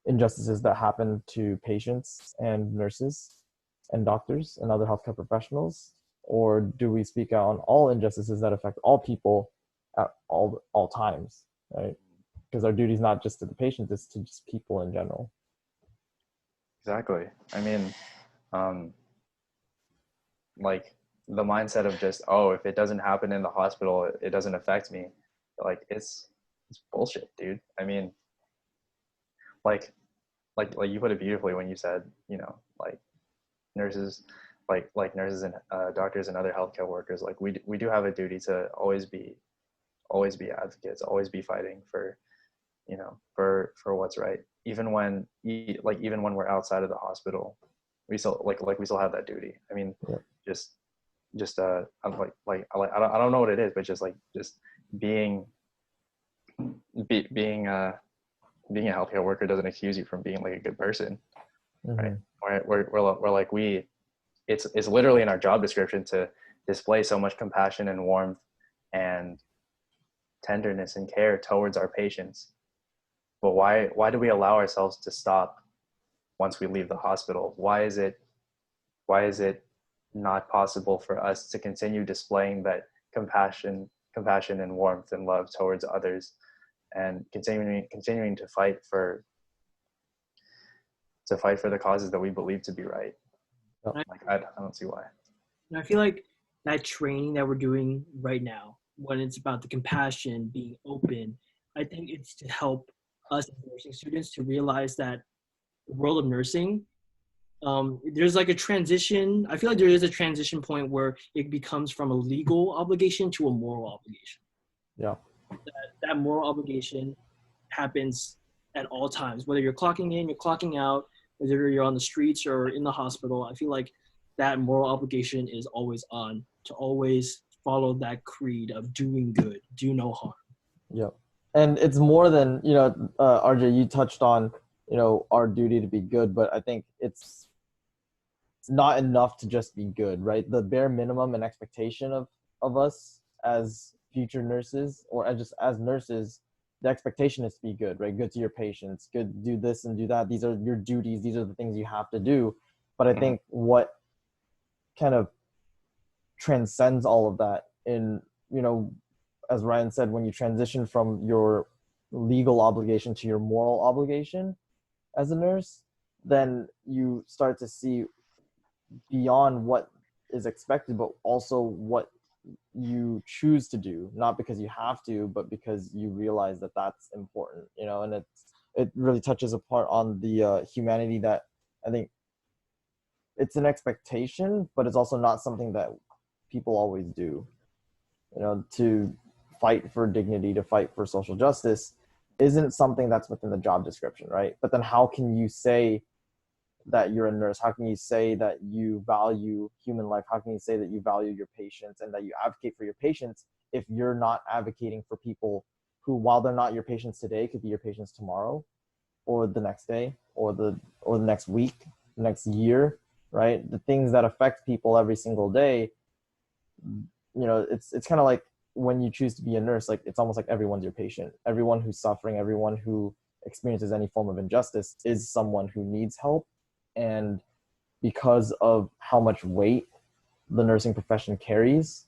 injustices that happen to patients and nurses and doctors and other healthcare professionals? Or do we speak out on all injustices that affect all people at all times, right? Because our duty is not just to the patients, it's to just people in general.
Exactly. I mean, like the mindset of just, oh, if it doesn't happen in the hospital, it doesn't affect me. Like it's bullshit, dude. I mean, like you put it beautifully when you said, like nurses, like nurses and doctors and other healthcare workers, like we do have a duty to always be advocates, always be fighting for, for what's right. Even when we're outside of the hospital, we still we still have that duty. I mean,
yeah.
I'm I don't know what it is, but just being being a healthcare worker doesn't accuse you from being like a good person, right? We're like it's literally in our job description to display so much compassion and warmth and tenderness and care towards our patients. But why do we allow ourselves to stop once we leave the hospital? Why is it not possible for us to continue displaying that compassion and warmth and love towards others, and continuing to fight for the causes that we believe to be right? I don't see why.
And I feel like that training that we're doing right now, when it's about the compassion, being open, I think it's to help us as nursing students to realize that the world of nursing, there's like a transition. I feel like there is a transition point where it becomes from a legal obligation to a moral obligation.
Yeah.
That moral obligation happens at all times, whether you're clocking in, you're clocking out, whether you're on the streets or in the hospital. I feel like that moral obligation is always on, to always follow that creed of doing good, do no harm.
Yeah. And it's more than, RJ, you touched on, our duty to be good, but I think it's not enough to just be good, right? The bare minimum and expectation of us as future nurses, or as nurses, the expectation is to be good, right? Good to your patients, good, do this and do that. These are your duties. These are the things you have to do. But I think what kind of transcends all of that in, you know, as Ryan said, when you transition from your legal obligation to your moral obligation as a nurse, then you start to see beyond what is expected, but also what you choose to do, not because you have to, but because you realize that that's important, you know. And it really touches apart on the humanity that I think it's an expectation, but it's also not something that people always do, you know. To fight for dignity, to fight for social justice isn't something that's within the job description, right? But then how can you say that you're a nurse? How can you say that you value human life? How can you say that you value your patients and that you advocate for your patients if you're not advocating for people who, while they're not your patients today, could be your patients tomorrow or the next day or the next week, next year, right? The things that affect people every single day, you know, it's kind of like when you choose to be a nurse, like it's almost like everyone's your patient. Everyone who's suffering, everyone who experiences any form of injustice is someone who needs help. And because of how much weight the nursing profession carries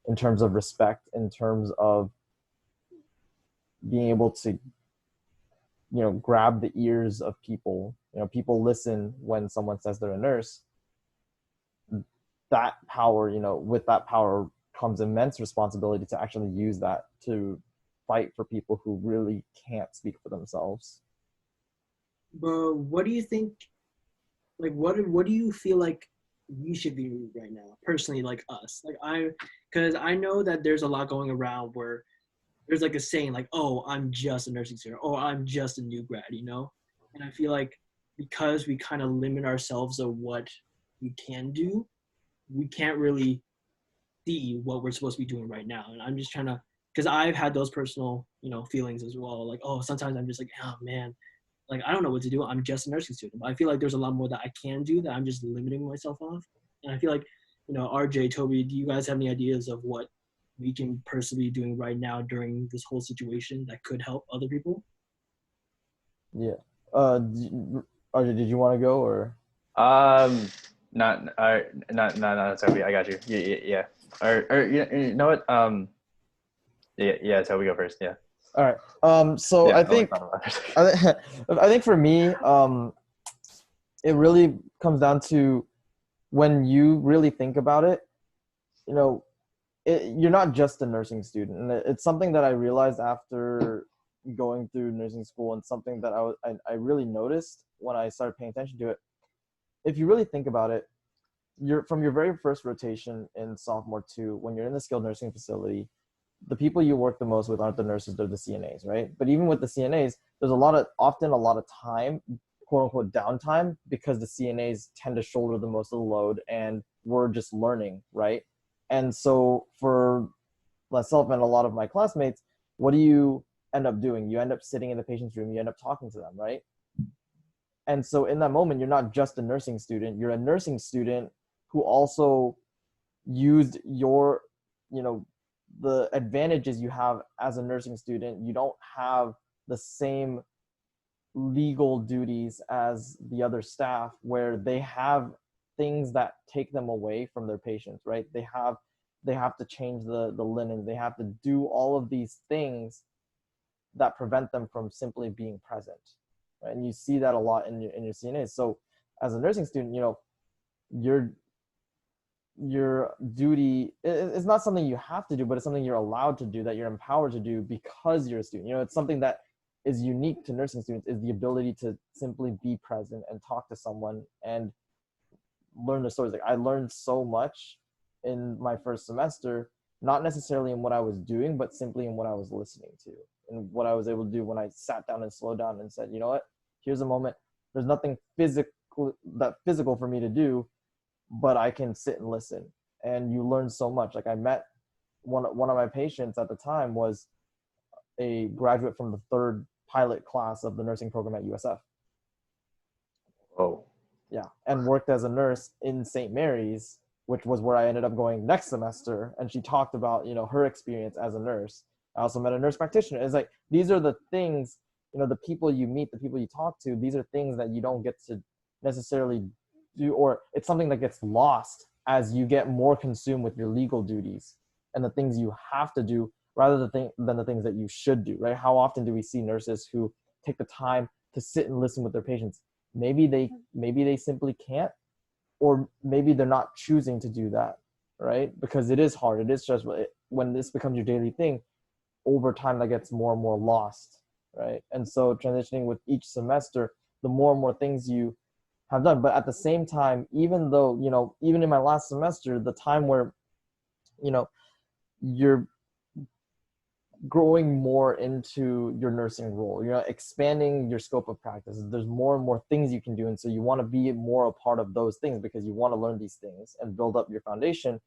in terms of respect, in terms of being able to, you know, grab the ears of people, you know, people listen when someone says they're a nurse, that power, you know, with that power comes immense responsibility to actually use that to fight for people who really can't speak for themselves.
But what do you think, like, what do you feel like we should be doing right now, personally, like us? Like because I know that there's a lot going around where there's like a saying like, oh, I'm just a nursing student, or I'm just a new grad, you know? And I feel like because we kind of limit ourselves of what we can do, we can't really see what we're supposed to be doing right now. And I'm just trying to, because I've had those personal, you know, feelings as well. Like, oh, sometimes I'm just like, oh man, like I don't know what to do. I'm just a nursing student. But I feel like there's a lot more that I can do that I'm just limiting myself off. And I feel like, you know, RJ, Toby, do you guys have any ideas of what we can personally be doing right now during this whole situation that could help other people?
Yeah. RJ, did you want to go or?
Not, not Toby. I got you. Yeah. Or you know what? Yeah. Toby, go first. Yeah.
All right. So
Yeah,
I think, I think for me, it really comes down to when you really think about it, you know, you're not just a nursing student. And it's something that I realized after going through nursing school, and something that I really noticed when I started paying attention to it. If you really think about it, you're from your very first rotation in sophomore 2, when you're in the skilled nursing facility, the people you work the most with aren't the nurses, they're the CNAs, right? But even with the CNAs, there's often a lot of time, quote unquote, downtime, because the CNAs tend to shoulder the most of the load and we're just learning, right? And so for myself and a lot of my classmates, what do you end up doing? You end up sitting in the patient's room, you end up talking to them, right? And so in that moment, you're not just a nursing student, you're a nursing student who also used your, you know, the advantages you have as a nursing student. You don't have the same legal duties as the other staff, where they have things that take them away from their patients, right? They have to change the linen, they have to do all of these things that prevent them from simply being present, right? And you see that a lot in your CNAs. So as a nursing student, you know, your duty is not something you have to do, but it's something you're allowed to do, that you're empowered to do because you're a student. You know, it's something that is unique to nursing students, is the ability to simply be present and talk to someone and learn the stories. Like, I learned so much in my first semester, not necessarily in what I was doing, but simply in what I was listening to and what I was able to do when I sat down and slowed down and said, you know what, here's a moment. There's nothing physical for me to do, but I can sit and listen. And you learn so much. Like, I met one of my patients at the time was a graduate from the 3rd pilot class of the nursing program at USF.
Oh.
Yeah, and worked as a nurse in St. Mary's, which was where I ended up going next semester. And she talked about, you know, her experience as a nurse. I also met a nurse practitioner. It's like, these are the things, the people you meet, the people you talk to, these are things that you don't get to necessarily do, or it's something that gets lost as you get more consumed with your legal duties and the things you have to do rather than the things that you should do, right? How often do we see nurses who take the time to sit and listen with their patients? Maybe they simply can't, or maybe they're not choosing to do that, right? Because it is hard, it is stressful. When this becomes your daily thing, over time that gets more and more lost, right? And so transitioning with each semester, the more and more things you have done. But at the same time, even though, even in my last semester, the time where, you're growing more into your nursing role, expanding your scope of practice, there's more and more things you can do. And so you want to be more a part of those things because you want to learn these things and build up your foundation,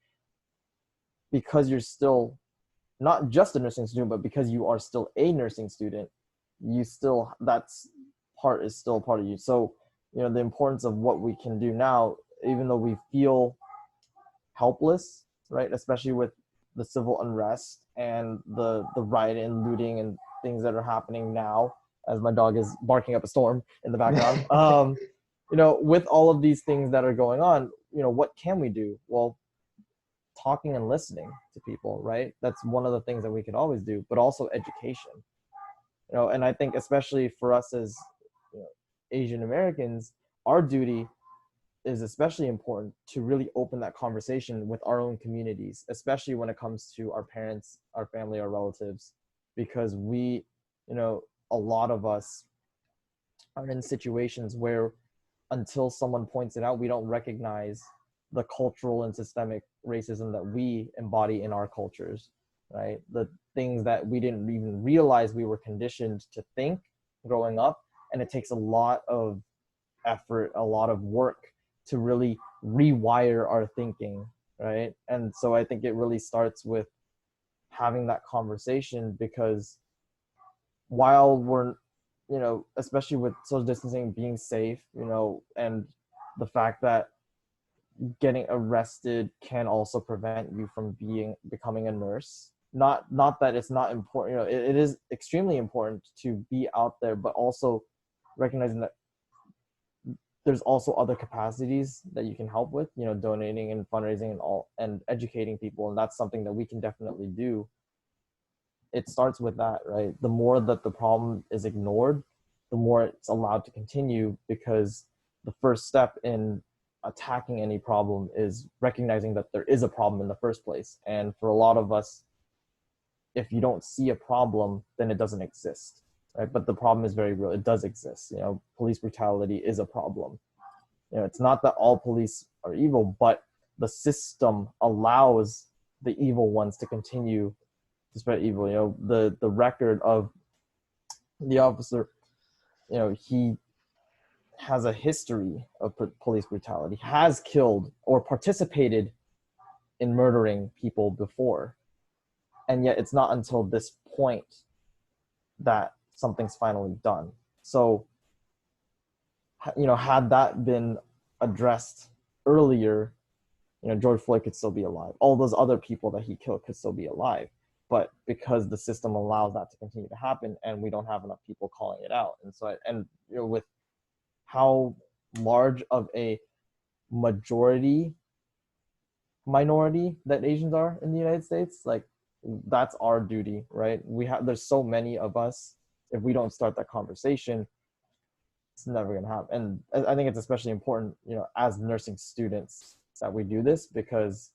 because you're still not just a nursing student, but because you are still a nursing student, that's part is still a part of you. So, the importance of what we can do now, even though we feel helpless, right? Especially with the civil unrest and the riot and looting and things that are happening now, as my dog is barking up a storm in the background. With all of these things that are going on, what can we do? Well, talking and listening to people, right? That's one of the things that we can always do, but also education. And I think especially for us as Asian Americans, our duty is especially important to really open that conversation with our own communities, especially when it comes to our parents, our family, our relatives, because we, a lot of us are in situations where until someone points it out, we don't recognize the cultural and systemic racism that we embody in our cultures, right? The things that we didn't even realize we were conditioned to think growing up. And it takes a lot of effort, a lot of work to really rewire our thinking, right? And so I think it really starts with having that conversation, because while we're, especially with social distancing, being safe, and the fact that getting arrested can also prevent you from becoming a nurse. Not that it's not important, it is extremely important to be out there, but also recognizing that there's also other capacities that you can help with, donating and fundraising and educating people. And that's something that we can definitely do. It starts with that, right? The more that the problem is ignored, the more it's allowed to continue, because the first step in attacking any problem is recognizing that there is a problem in the first place. And for a lot of us, if you don't see a problem, then it doesn't exist. Right? But the problem is very real. It does exist. Police brutality is a problem. It's not that all police are evil, but the system allows the evil ones to continue to spread evil. The record of the officer, he has a history of police brutality, has killed or participated in murdering people before. And yet it's not until this point that something's finally done. So, had that been addressed earlier, George Floyd could still be alive. All those other people that he killed could still be alive. But because the system allows that to continue to happen, and we don't have enough people calling it out. And so, with how large of a minority that Asians are in the United States, like, that's our duty, right? There's so many of us. If we don't start that conversation, it's never gonna happen. And I think it's especially important, as nursing students, that we do this, because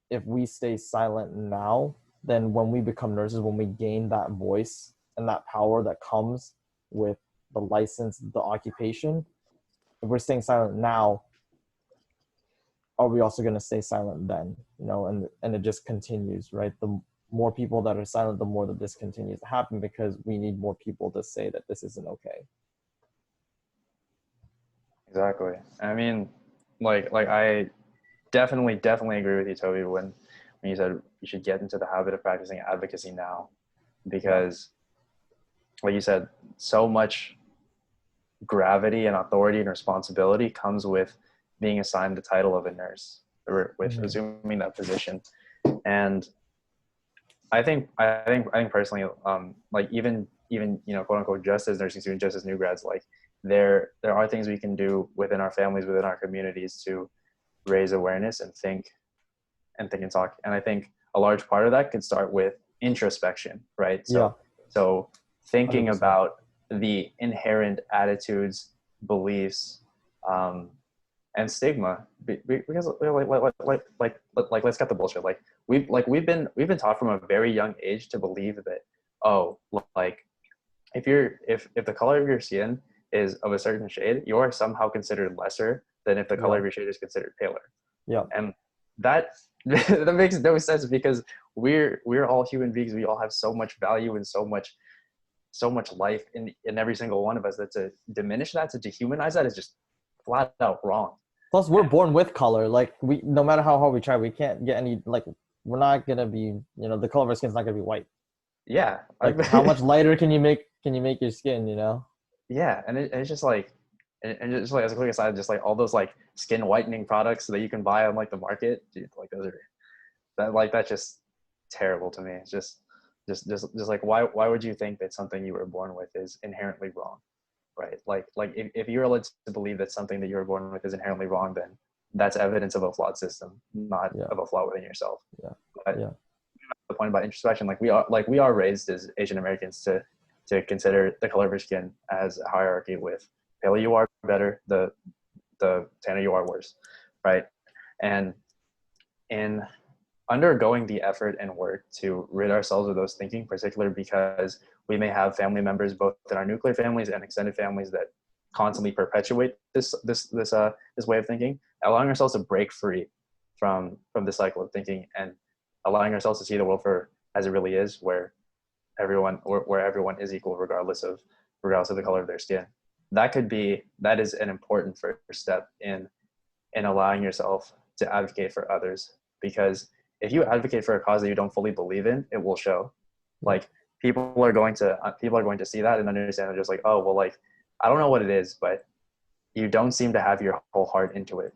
if we stay silent now, then when we become nurses, when we gain that voice and that power that comes with the license, the occupation, if we're staying silent now, are we also going to stay silent then? And it just continues, right? The more people that are silent, the more that this continues to happen, because we need more people to say that this isn't okay.
Exactly. I mean, like I definitely agree with you, Toby, when you said you should get into the habit of practicing advocacy now, because like you said, so much gravity and authority and responsibility comes with being assigned the title of a nurse, or with assuming that position. And I think personally, like even quote unquote just as nursing students, just as new grads, like there are things we can do within our families, within our communities to raise awareness and think and talk. And I think a large part of that could start with introspection, right? So thinking
100%.
about the inherent attitudes, beliefs, and stigma, because let's cut the bullshit. Like we've been taught from a very young age to believe that, oh, like if the color of your skin is of a certain shade, you are somehow considered lesser than if the color of your shade is considered paler.
Yeah.
And that that makes no sense, because we're all human beings. We all have so much value and so much life in every single one of us, that to diminish that, to dehumanize that, is just flat out wrong.
Plus, we're born with color. Like no matter how hard we try, we can't get any. Like we're not gonna be. The color of our skin's not gonna be white.
Yeah.
Like how much lighter can you make your skin?
Yeah, and it's just like, and just like as a quick aside, just like all those like skin whitening products that you can buy on like the market, dude, like those are that's just terrible to me. It's just like why would you think that something you were born with is inherently wrong, right? Like if you're led to believe that something that you were born with is inherently wrong, then that's evidence of a flawed system, not of a flaw within yourself. But the point about introspection, like we are raised as Asian Americans to consider the color of your skin as a hierarchy, with paler you are better, the tanner you are worse, right? And in undergoing the effort and work to rid ourselves of those thinking, particularly because we may have family members both in our nuclear families and extended families that constantly perpetuate this way of thinking, allowing ourselves to break free from the cycle of thinking and allowing ourselves to see the world for as it really is, where everyone is equal regardless of the color of their skin. That is an important first step in allowing yourself to advocate for others, because if you advocate for a cause that you don't fully believe in, it will show. Like people are going to see that and understand that, just like, oh, well, like I don't know what it is, but you don't seem to have your whole heart into it.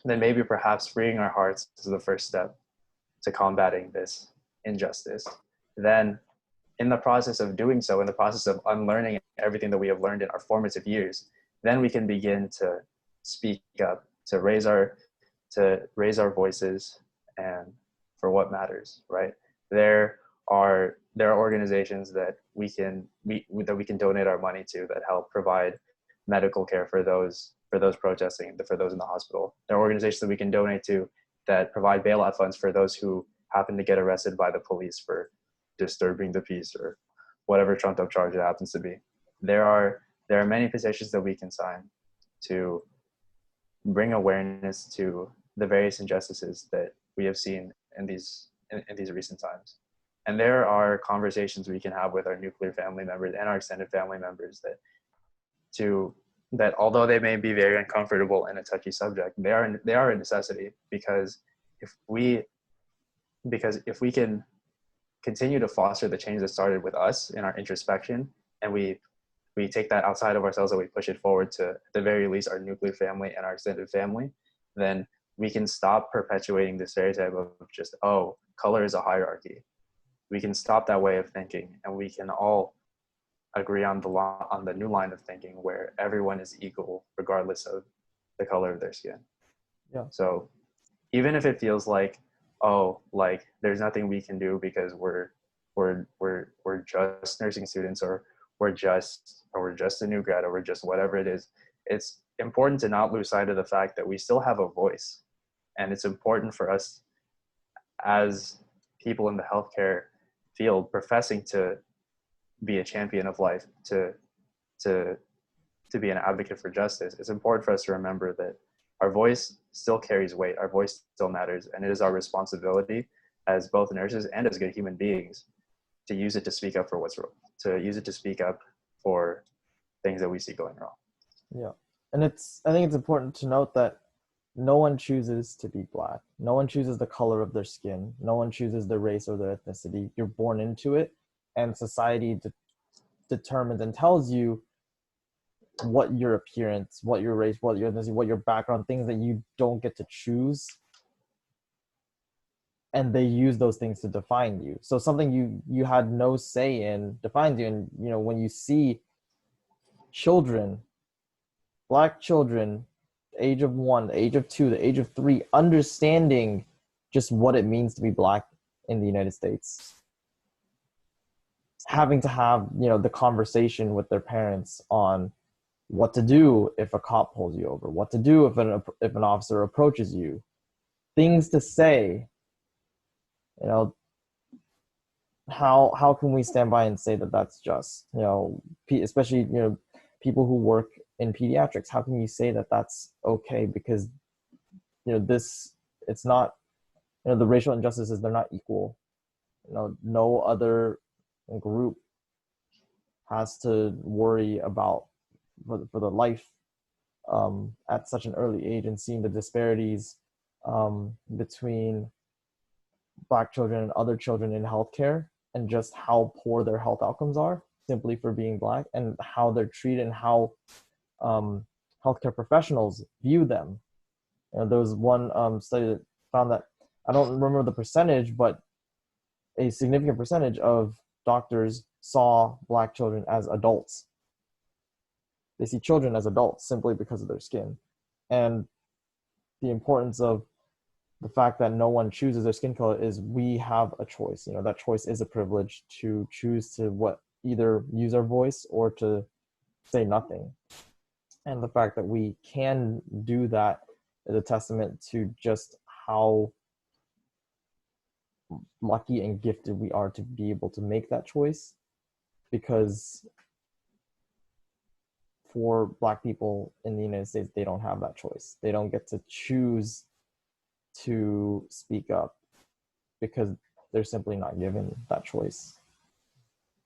Then maybe perhaps freeing our hearts is the first step to combating this injustice. Then in the process of doing so, in the process of unlearning everything that we have learned in our formative years, then we can begin to speak up, to raise our voices, and for what matters, right? There are organizations that we can donate our money to, that help provide medical care for those protesting, for those in the hospital. There are organizations that we can donate to that provide bailout funds for those who happen to get arrested by the police for disturbing the peace or whatever trumped up charge it happens to be. There are many petitions that we can sign to bring awareness to the various injustices that we have seen in these recent times. And there are conversations we can have with our nuclear family members and our extended family members that although they may be very uncomfortable and a touchy subject, they are a necessity, because if we can continue to foster the change that started with us in our introspection, and we take that outside of ourselves and we push it forward to, at the very least, our nuclear family and our extended family, then we can stop perpetuating the stereotype of just, oh, color is a hierarchy. We can stop that way of thinking, and we can all agree on the new line of thinking where everyone is equal regardless of the color of their skin.
Yeah.
So even if it feels like, oh, like there's nothing we can do because we're just nursing students, or we're just a new grad, or we're just whatever it is, it's important to not lose sight of the fact that we still have a voice. And it's important for us as people in the healthcare field professing to be a champion of life, to be an advocate for justice. It's important for us to remember that our voice still carries weight, our voice still matters, and it is our responsibility as both nurses and as good human beings to use it to speak up for what's wrong, to use it to speak up for things that we see going wrong.
Yeah. And I think it's important to note that no one chooses to be Black. No one chooses the color of their skin. No one chooses their race or their ethnicity. You're born into it, and society determines and tells you what your appearance, what your race, what your ethnicity, what your background, things that you don't get to choose. and they use those things to define you. So something you had no say in defines you. And when you see children, Black children, the age of 1, the age of 2, the age of 3, understanding just what it means to be Black in the United States, having to have the conversation with their parents on what to do if a cop pulls you over, what to do if an officer approaches you, things to say. How can we stand by and say that that's just, especially people who work in pediatrics, how can you say that that's okay? Because it's not, the racial injustices, they're not equal. No other group has to worry about for the life at such an early age, and seeing the disparities between Black children and other children in healthcare, and just how poor their health outcomes are simply for being Black, and how they're treated, and how healthcare professionals view them. There was one study that found that, I don't remember the percentage, but a significant percentage of doctors saw Black children as adults. They see children as adults simply because of their skin. And the importance of the fact that no one chooses their skin color is we have a choice. That choice is a privilege, to choose to either use our voice or to say nothing. And the fact that we can do that is a testament to just how lucky and gifted we are to be able to make that choice. Because for Black people in the United States, they don't have that choice. They don't get to choose to speak up because they're simply not given that choice.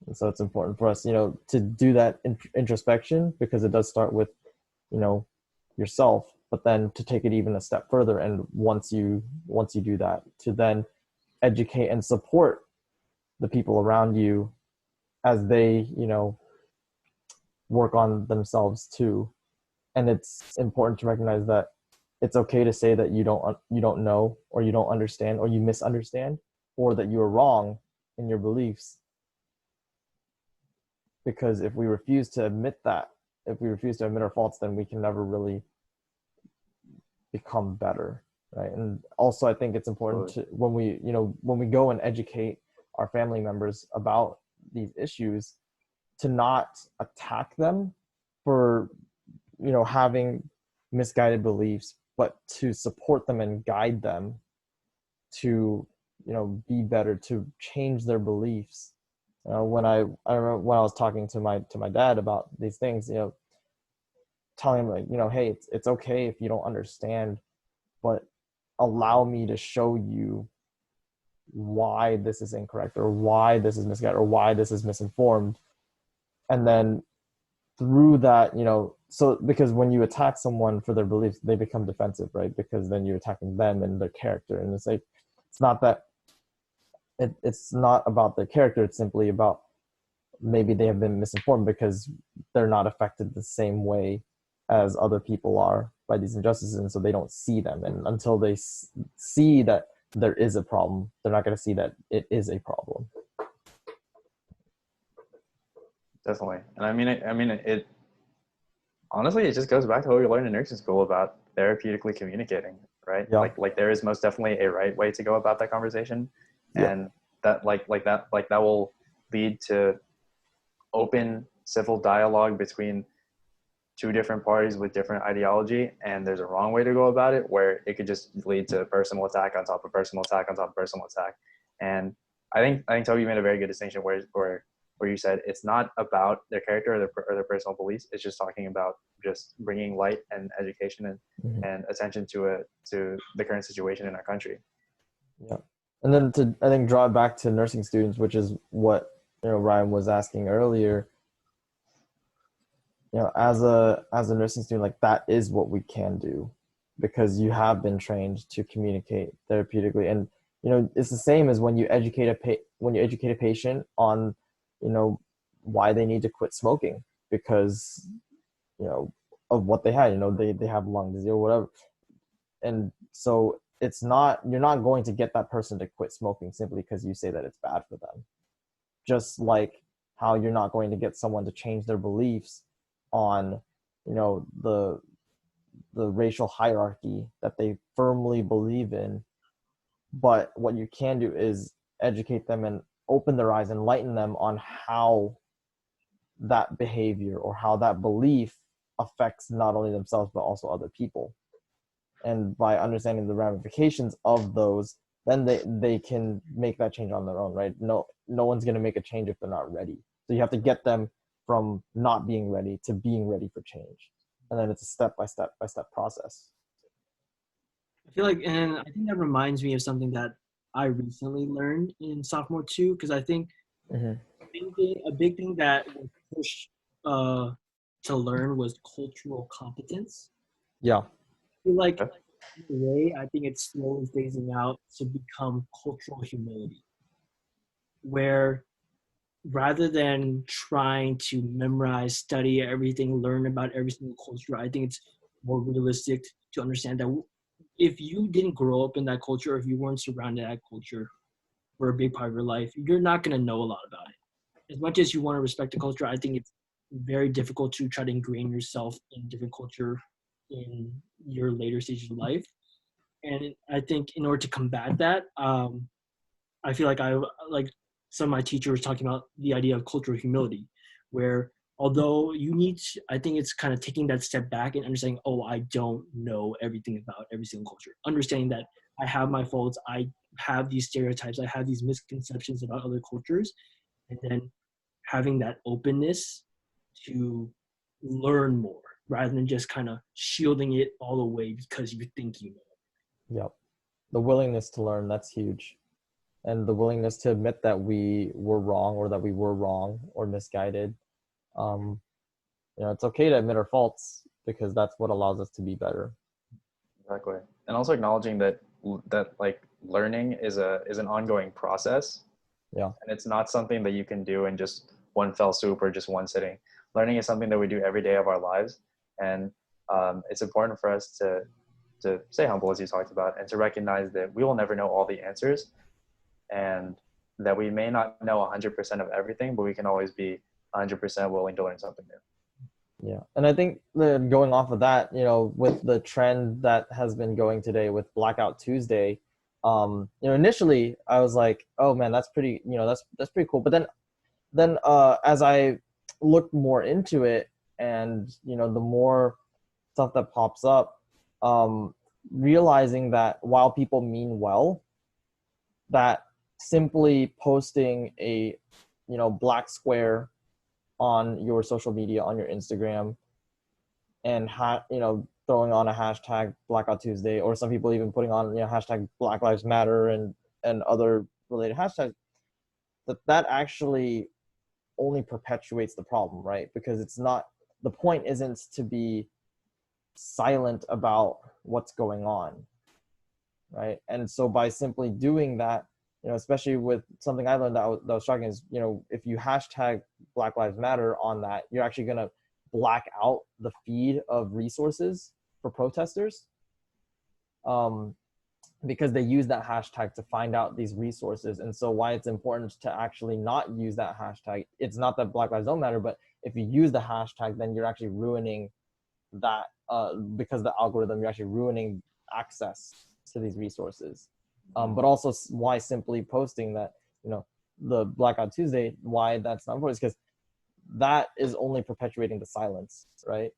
And so it's important for us, to do that introspection, because it does start with, yourself, but then to take it even a step further. And once you do that, to then educate and support the people around you as they, work on themselves too. And it's important to recognize that it's okay to say that you don't know, or you don't understand, or you misunderstand, or that you are wrong in your beliefs. Because if we refuse to admit our faults, then we can never really become better, right? And also, I think it's important to, when we go and educate our family members about these issues, to not attack them for having misguided beliefs, but to support them and guide them to be better, to change their beliefs. When I remember when I was talking to my dad about these things, telling him hey, it's okay if you don't understand, but allow me to show you why this is incorrect, or why this is misguided, or why this is misinformed. And then through that, so because when you attack someone for their beliefs, they become defensive, right? Because then you're attacking them and their character. And it's like, it's not that it's not about their character. It's simply about maybe they have been misinformed because they're not affected the same way as other people are by these injustices. And so they don't see them. And until they see that there is a problem, they're not going to see that it is a problem.
Definitely. And I mean, it honestly, it just goes back to what we learned in nursing school about therapeutically communicating, right?
Yeah.
Like there is most definitely a right way to go about that conversation.
Yeah.
And that that will lead to open civil dialogue between two different parties with different ideology. And there's a wrong way to go about it, where it could just lead to personal attack on top of personal attack on top of personal attack. And I think Toby made a very good distinction where you said it's not about their character or their personal beliefs. It's just talking about just bringing light and education and attention to the current situation in our country.
Yeah. And then to, I think, draw it back to nursing students, which is what Ryan was asking earlier. As a nursing student, like, that is what we can do, because you have been trained to communicate therapeutically. And it's the same as when you educate a patient on why they need to quit smoking because of what they had. They have lung disease or whatever. And so you're not going to get that person to quit smoking simply because you say that it's bad for them. Just like how you're not going to get someone to change their beliefs on, the racial hierarchy that they firmly believe in. But what you can do is educate them and open their eyes, enlighten them on how that behavior or how that belief affects not only themselves but also other people. And by understanding the ramifications of those, then they can make that change on their own, right? No one's going to make a change if they're not ready. So you have to get them from not being ready to being ready for change. And then it's a step by step process.
I feel like, and I think that reminds me of something that I recently learned in sophomore 2, because I think a big thing that was pushed to learn was cultural competence.
Yeah.
I feel like, in a way, I think it's slowly phasing out to become cultural humility, where rather than trying to memorize, study everything, learn about every single culture, I think it's more realistic to understand that if you didn't grow up in that culture, or if you weren't surrounded by that culture for a big part of your life, you're not going to know a lot about it. As much as you want to respect the culture, I think it's very difficult to try to ingrain yourself in different culture in your later stages of life. And I think in order to combat that, I feel like some of my teachers talking about the idea of cultural humility, where although I think it's kind of taking that step back and understanding, I don't know everything about every single culture. Understanding that I have my faults, I have these stereotypes, I have these misconceptions about other cultures, and then having that openness to learn more rather than just kind of shielding it all away because you think you know.
Yep. The willingness to learn, that's huge. And the willingness to admit that we were wrong or misguided. It's okay to admit our faults because that's what allows us to be better.
Exactly. And also acknowledging that like learning is an ongoing process.
Yeah.
And it's not something that you can do in just one fell swoop or just one sitting. Learning is something that we do every day of our lives. And it's important for us to stay humble, as you talked about, and to recognize that we will never know all the answers, and that we may not know 100% of everything, but we can always be 100% willing to learn something new.
Yeah. And I think going off of that, with the trend that has been going today with Blackout Tuesday, initially I was like, oh man, that's pretty, that's pretty cool. But then as I looked more into it and, the more stuff that pops up, realizing that while people mean well, that simply posting a black square on your social media, on your Instagram, and throwing on a hashtag Blackout Tuesday, or some people even putting on hashtag Black Lives Matter and other related hashtags, that actually only perpetuates the problem, right? Because the point isn't to be silent about what's going on, right? And so by simply doing that, especially with something I learned that was striking is, if you hashtag Black Lives Matter on that, you're actually going to black out the feed of resources for protesters, because they use that hashtag to find out these resources. And so why it's important to actually not use that hashtag, it's not that Black Lives don't matter, but if you use the hashtag, then you're actually ruining that, because the algorithm, you're actually ruining access to these resources. But also why simply posting that, the Blackout Tuesday, why that's not important is because that is only perpetuating the silence, right?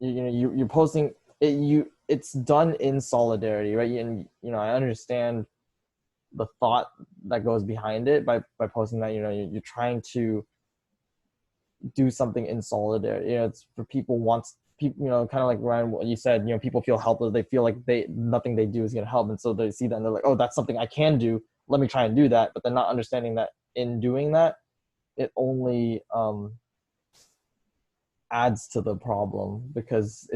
You're posting it, it's done in solidarity, right? And I understand the thought that goes behind it by posting that. You're trying to do something in solidarity. It's for people kind of like Ryan, what you said, people feel helpless. They feel like nothing they do is going to help. And so they see that and they're like, oh, that's something I can do. Let me try and do that. But they're not understanding that in doing that, it only adds to the problem, because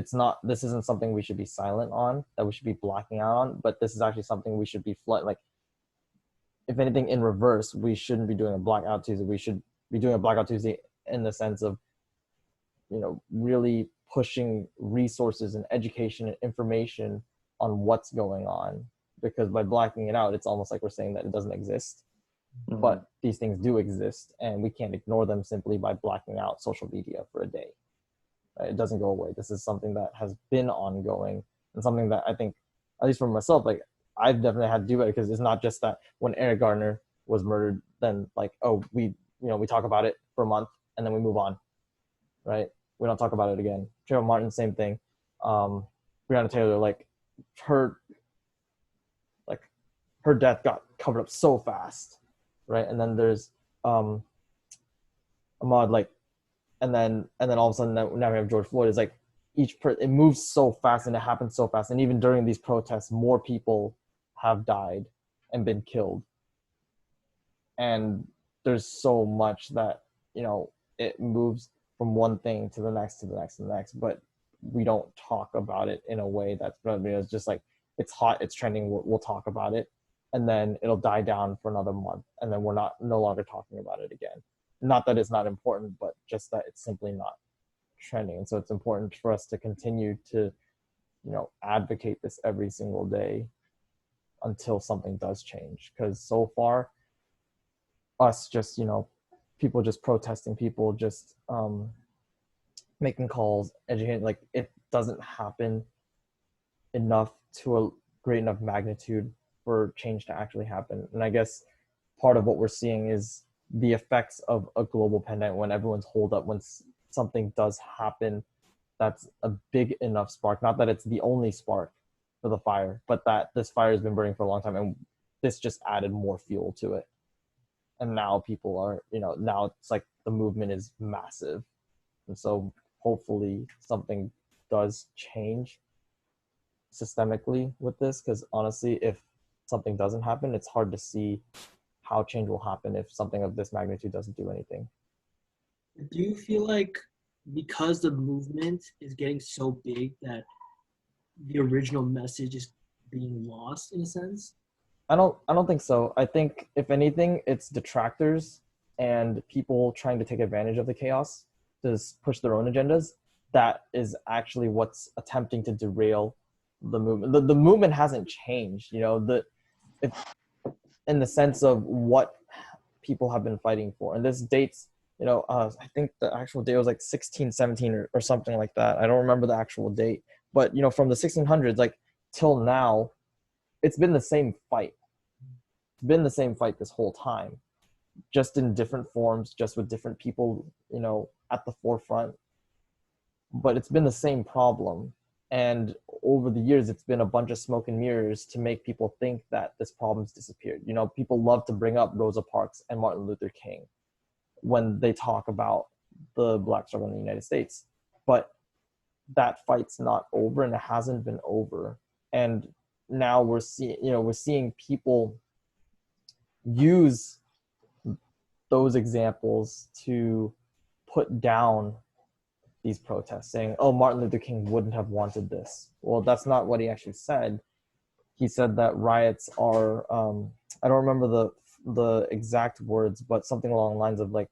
this isn't something we should be silent on, that we should be blacking out on, but this is actually something we should be like, if anything, in reverse, we shouldn't be doing a Blackout Tuesday. We should be doing a Blackout Tuesday in the sense of, really pushing resources and education and information on what's going on, because by blacking it out, it's almost like we're saying that it doesn't exist. But these things do exist, and we can't ignore them simply by blacking out social media for a day. Right? It doesn't go away. This is something that has been ongoing, and something that I think, at least for myself, like I've definitely had to do it, because it's not just that when Eric Garner was murdered, then like, oh, we talk about it for a month and then we move on, right? We don't talk about it again. Trayvon Martin, same thing. Breonna Taylor, like her death got covered up so fast, right? And then there's Ahmaud, like, and then all of a sudden now we have George Floyd. It's like it moves so fast and it happens so fast. And even during these protests, more people have died and been killed. And there's so much that, it moves from one thing to the next, to the next, to the next, but we don't talk about it in a way that's, it's just like, it's hot, it's trending, we'll talk about it, and then it'll die down for another month, and then we're no longer talking about it again. Not that it's not important, but just that it's simply not trending. And so it's important for us to continue to, advocate this every single day until something does change. Because so far, us just, people just protesting, people just making calls, educating, like it doesn't happen enough to a great enough magnitude for change to actually happen. And I guess part of what we're seeing is the effects of a global pandemic, when everyone's holed up, when something does happen that's a big enough spark, not that it's the only spark for the fire, but that this fire has been burning for a long time, and this just added more fuel to it. And now people are, now it's like the movement is massive. And so hopefully something does change systemically with this, because honestly, if something doesn't happen, it's hard to see how change will happen if something of this magnitude doesn't do anything.
Do you feel like because the movement is getting so big that the original message is being lost in a sense?
I don't think so. I think if anything, it's detractors and people trying to take advantage of the chaos to push their own agendas. That is actually what's attempting to derail the movement. The movement hasn't changed, in the sense of what people have been fighting for. And this dates, I think the actual date was like 1617 or something like that. I don't remember the actual date, but from the 1600s, like till now, it's been the same fight. It's been the same fight this whole time, just in different forms, just with different people, at the forefront. But it's been the same problem. And over the years, it's been a bunch of smoke and mirrors to make people think that this problem's disappeared. People love to bring up Rosa Parks and Martin Luther King when they talk about the Black struggle in the United States. But that fight's not over, and it hasn't been over. And now we're seeing people use those examples to put down these protests, saying, oh, Martin Luther King wouldn't have wanted this. Well, that's not what he actually said. He said that riots are, I don't remember the exact words, but something along the lines of like,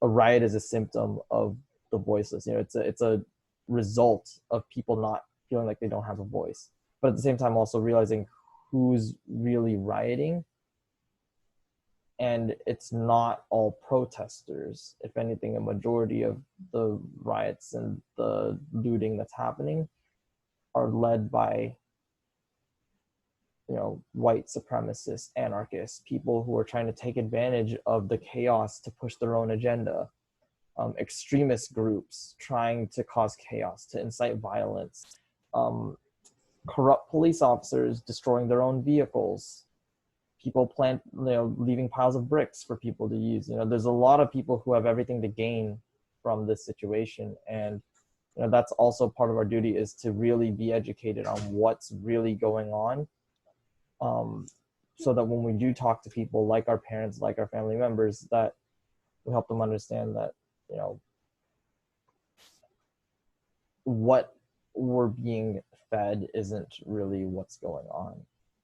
a riot is a symptom of the voiceless. It's a result of people not feeling like they don't have a voice. But at the same time, also realizing who's really rioting. And it's not all protesters. If anything, a majority of the riots and the looting that's happening are led by, white supremacists, anarchists, people who are trying to take advantage of the chaos to push their own agenda, extremist groups trying to cause chaos, to incite violence, corrupt police officers destroying their own vehicles, people leaving piles of bricks for people to use. There's a lot of people who have everything to gain from this situation. And that's also part of our duty, is to really be educated on what's really going on, so that when we do talk to people like our parents, like our family members, that we help them understand that, what we're being fed isn't really what's going on.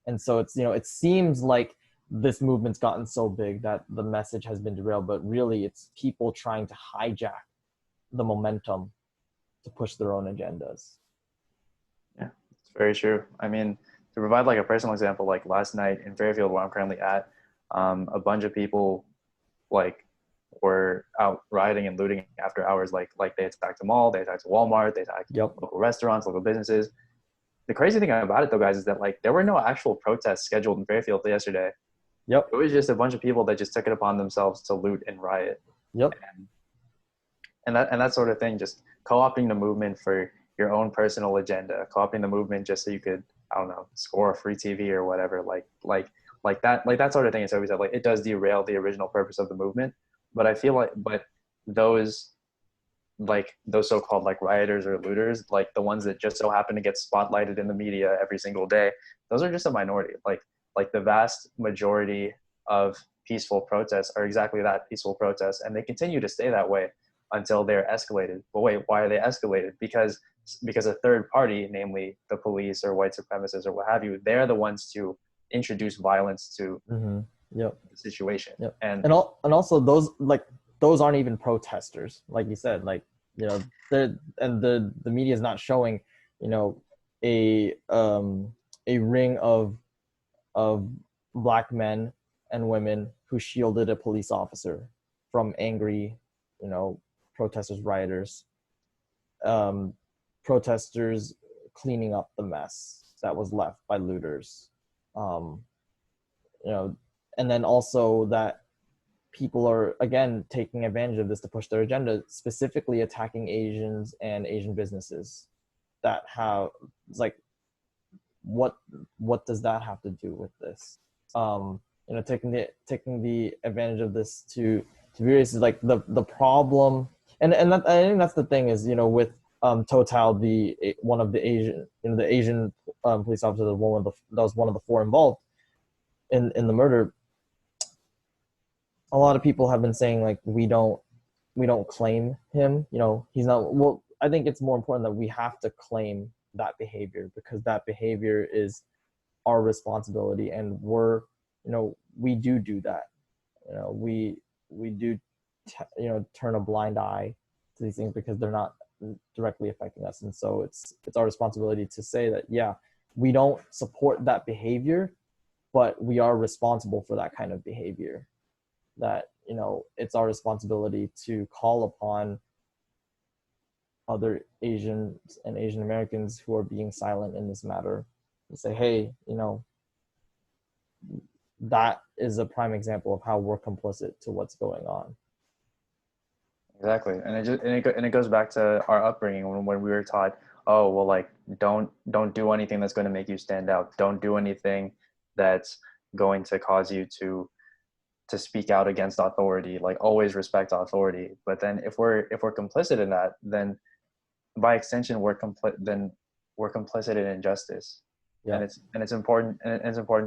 And so it's, it seems like this movement's gotten so big that the message has been derailed, but really it's people trying to hijack the momentum to push their own agendas.
Yeah, it's very true. I mean, provide like a personal example, like last night in Fairfield, where I'm currently at, a bunch of people like were out rioting and looting after hours. Like they attacked the mall, they attacked Walmart, they attacked
Yep.
local restaurants, local businesses. The crazy thing about it though, guys, is that like there were no actual protests scheduled in Fairfield yesterday.
Yep.
It was just a bunch of people that just took it upon themselves to loot and riot.
Yep.
And that sort of thing, just co-opting the movement for your own personal agenda, co-opting the movement just so you could, I don't know, score a free TV or whatever, like that sort of thing. It's always like it does derail the original purpose of the movement. But I feel like, but those so-called like rioters or looters, like the ones that just so happen to get spotlighted in the media every single day, those are just a minority. Like the vast majority of peaceful protests are exactly that, peaceful protests, and they continue to stay that way until they're escalated. But wait, why are they escalated? Because a third party, namely the police or white supremacists or what have you, they're the ones to introduce violence to
Yep.
the situation.
Yep.
And
also those aren't even protesters, like you said. Like, you know, the media is not showing, you know, a ring of black men and women who shielded a police officer from angry, you know, protesters, rioters, protesters cleaning up the mess that was left by looters, you know, and then also that people are again taking advantage of this to push their agenda, specifically attacking Asians and Asian businesses that have, like, what does that have to do with this? You know, taking the advantage of this to be racist, like the problem, and that, I think that's the thing is, you know, with Total, one of the Asian, you know, the Asian police officer, that was one of the four involved in the murder. A lot of people have been saying, like, we don't claim him, you know, he's not, well, I think it's more important that we have to claim that behavior, because that behavior is our responsibility, and we're, you know, we do that, you know, we do you know, turn a blind eye to these things because they're not directly affecting us. And so it's our responsibility to say that, yeah, we don't support that behavior, but we are responsible for that kind of behavior. That, you know, it's our responsibility to call upon other Asians and Asian Americans who are being silent in this matter and say, hey, you know, that is a prime example of how we're complicit to what's going on.
Exactly, and it goes back to our upbringing when we were taught, oh well, like don't do anything that's going to make you stand out. Don't do anything that's going to cause you to speak out against authority. Like always respect authority. But then if we're complicit in that, then by extension we're complicit in injustice.
Yeah.
And it's important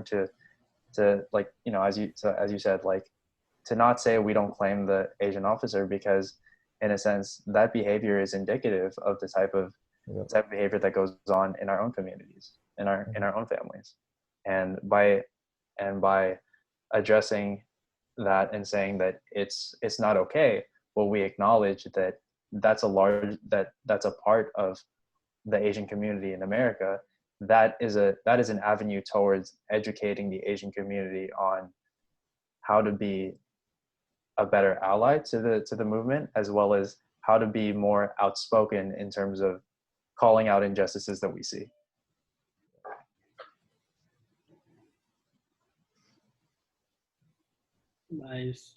to like, you know, as you said, like, to not say we don't claim the Asian officer, because in a sense that behavior is indicative of the type of behavior that goes on in our own communities, in our own families. And by addressing that and saying that it's not okay, well, we acknowledge that that's a part of the Asian community in America. That is an avenue towards educating the Asian community on how to be a better ally to the movement, as well as how to be more outspoken in terms of calling out injustices that we see.
Nice.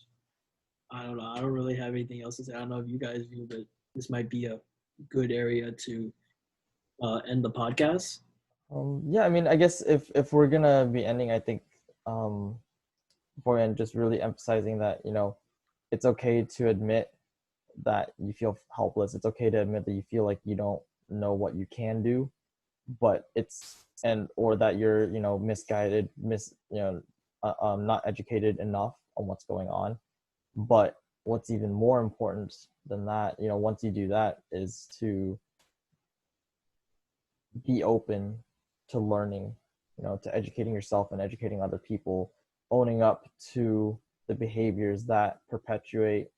I don't know. I don't really have anything else to say. I don't know if you guys do, but this might be a good area to end the podcast.
Yeah, I mean, I guess if we're gonna be ending, I think beforehand, just really emphasizing that, you know, it's okay to admit that you feel helpless. It's okay to admit that you feel like you don't know what you can do, but or that you're, you know, misguided, not educated enough on what's going on. But what's even more important than that, you know, once you do that, is to be open to learning, you know, to educating yourself and educating other people, owning up to the behaviors that perpetuate,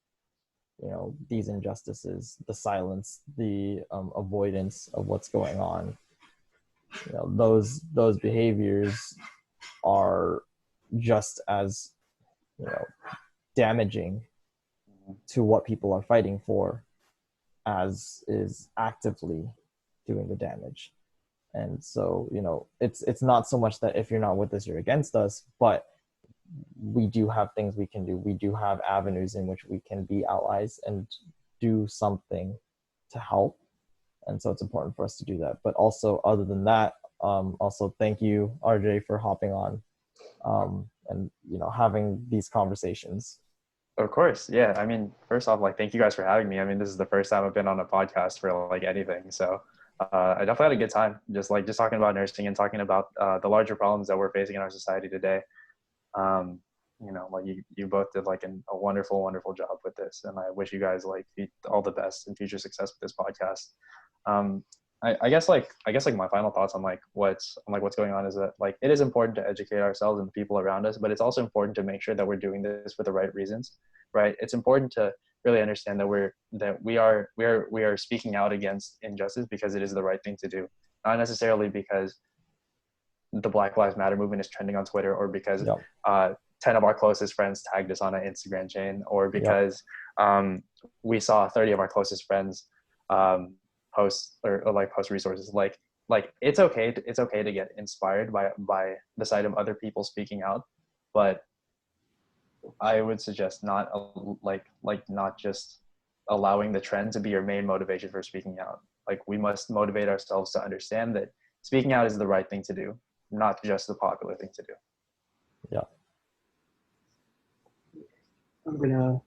you know, these injustices, the silence, the avoidance of what's going on. those behaviors are just as damaging to what people are fighting for as is actively doing the damage. And so it's not so much that if you're not with us you're against us, but we do have things we can do. We do have avenues in which we can be allies and do something to help. And so it's important for us to do that. But also, other than that, also thank you, RJ, for hopping on and having these conversations.
Of course, yeah. I mean, first off, like, thank you guys for having me. I mean, this is the first time I've been on a podcast for like anything, so I definitely had a good time. Just talking about nursing and talking about the larger problems that we're facing in our society today. Like you both did like a wonderful job with this, and I wish you guys like all the best and future success with this podcast. I guess my final thoughts on what's going on is that like it is important to educate ourselves and the people around us, but it's also important to make sure that we're doing this for the right reasons, right? It's important to really understand that we are speaking out against injustice because it is the right thing to do, not necessarily because the Black Lives Matter movement is trending on Twitter, or because 10 of our closest friends tagged us on an Instagram chain, or because we saw 30 of our closest friends post resources. Like it's okay to get inspired by the sight of other people speaking out, but I would suggest not just allowing the trend to be your main motivation for speaking out. Like, we must motivate ourselves to understand that speaking out is the right thing to do, not just the popular thing to do.
Yeah.
I'm gonna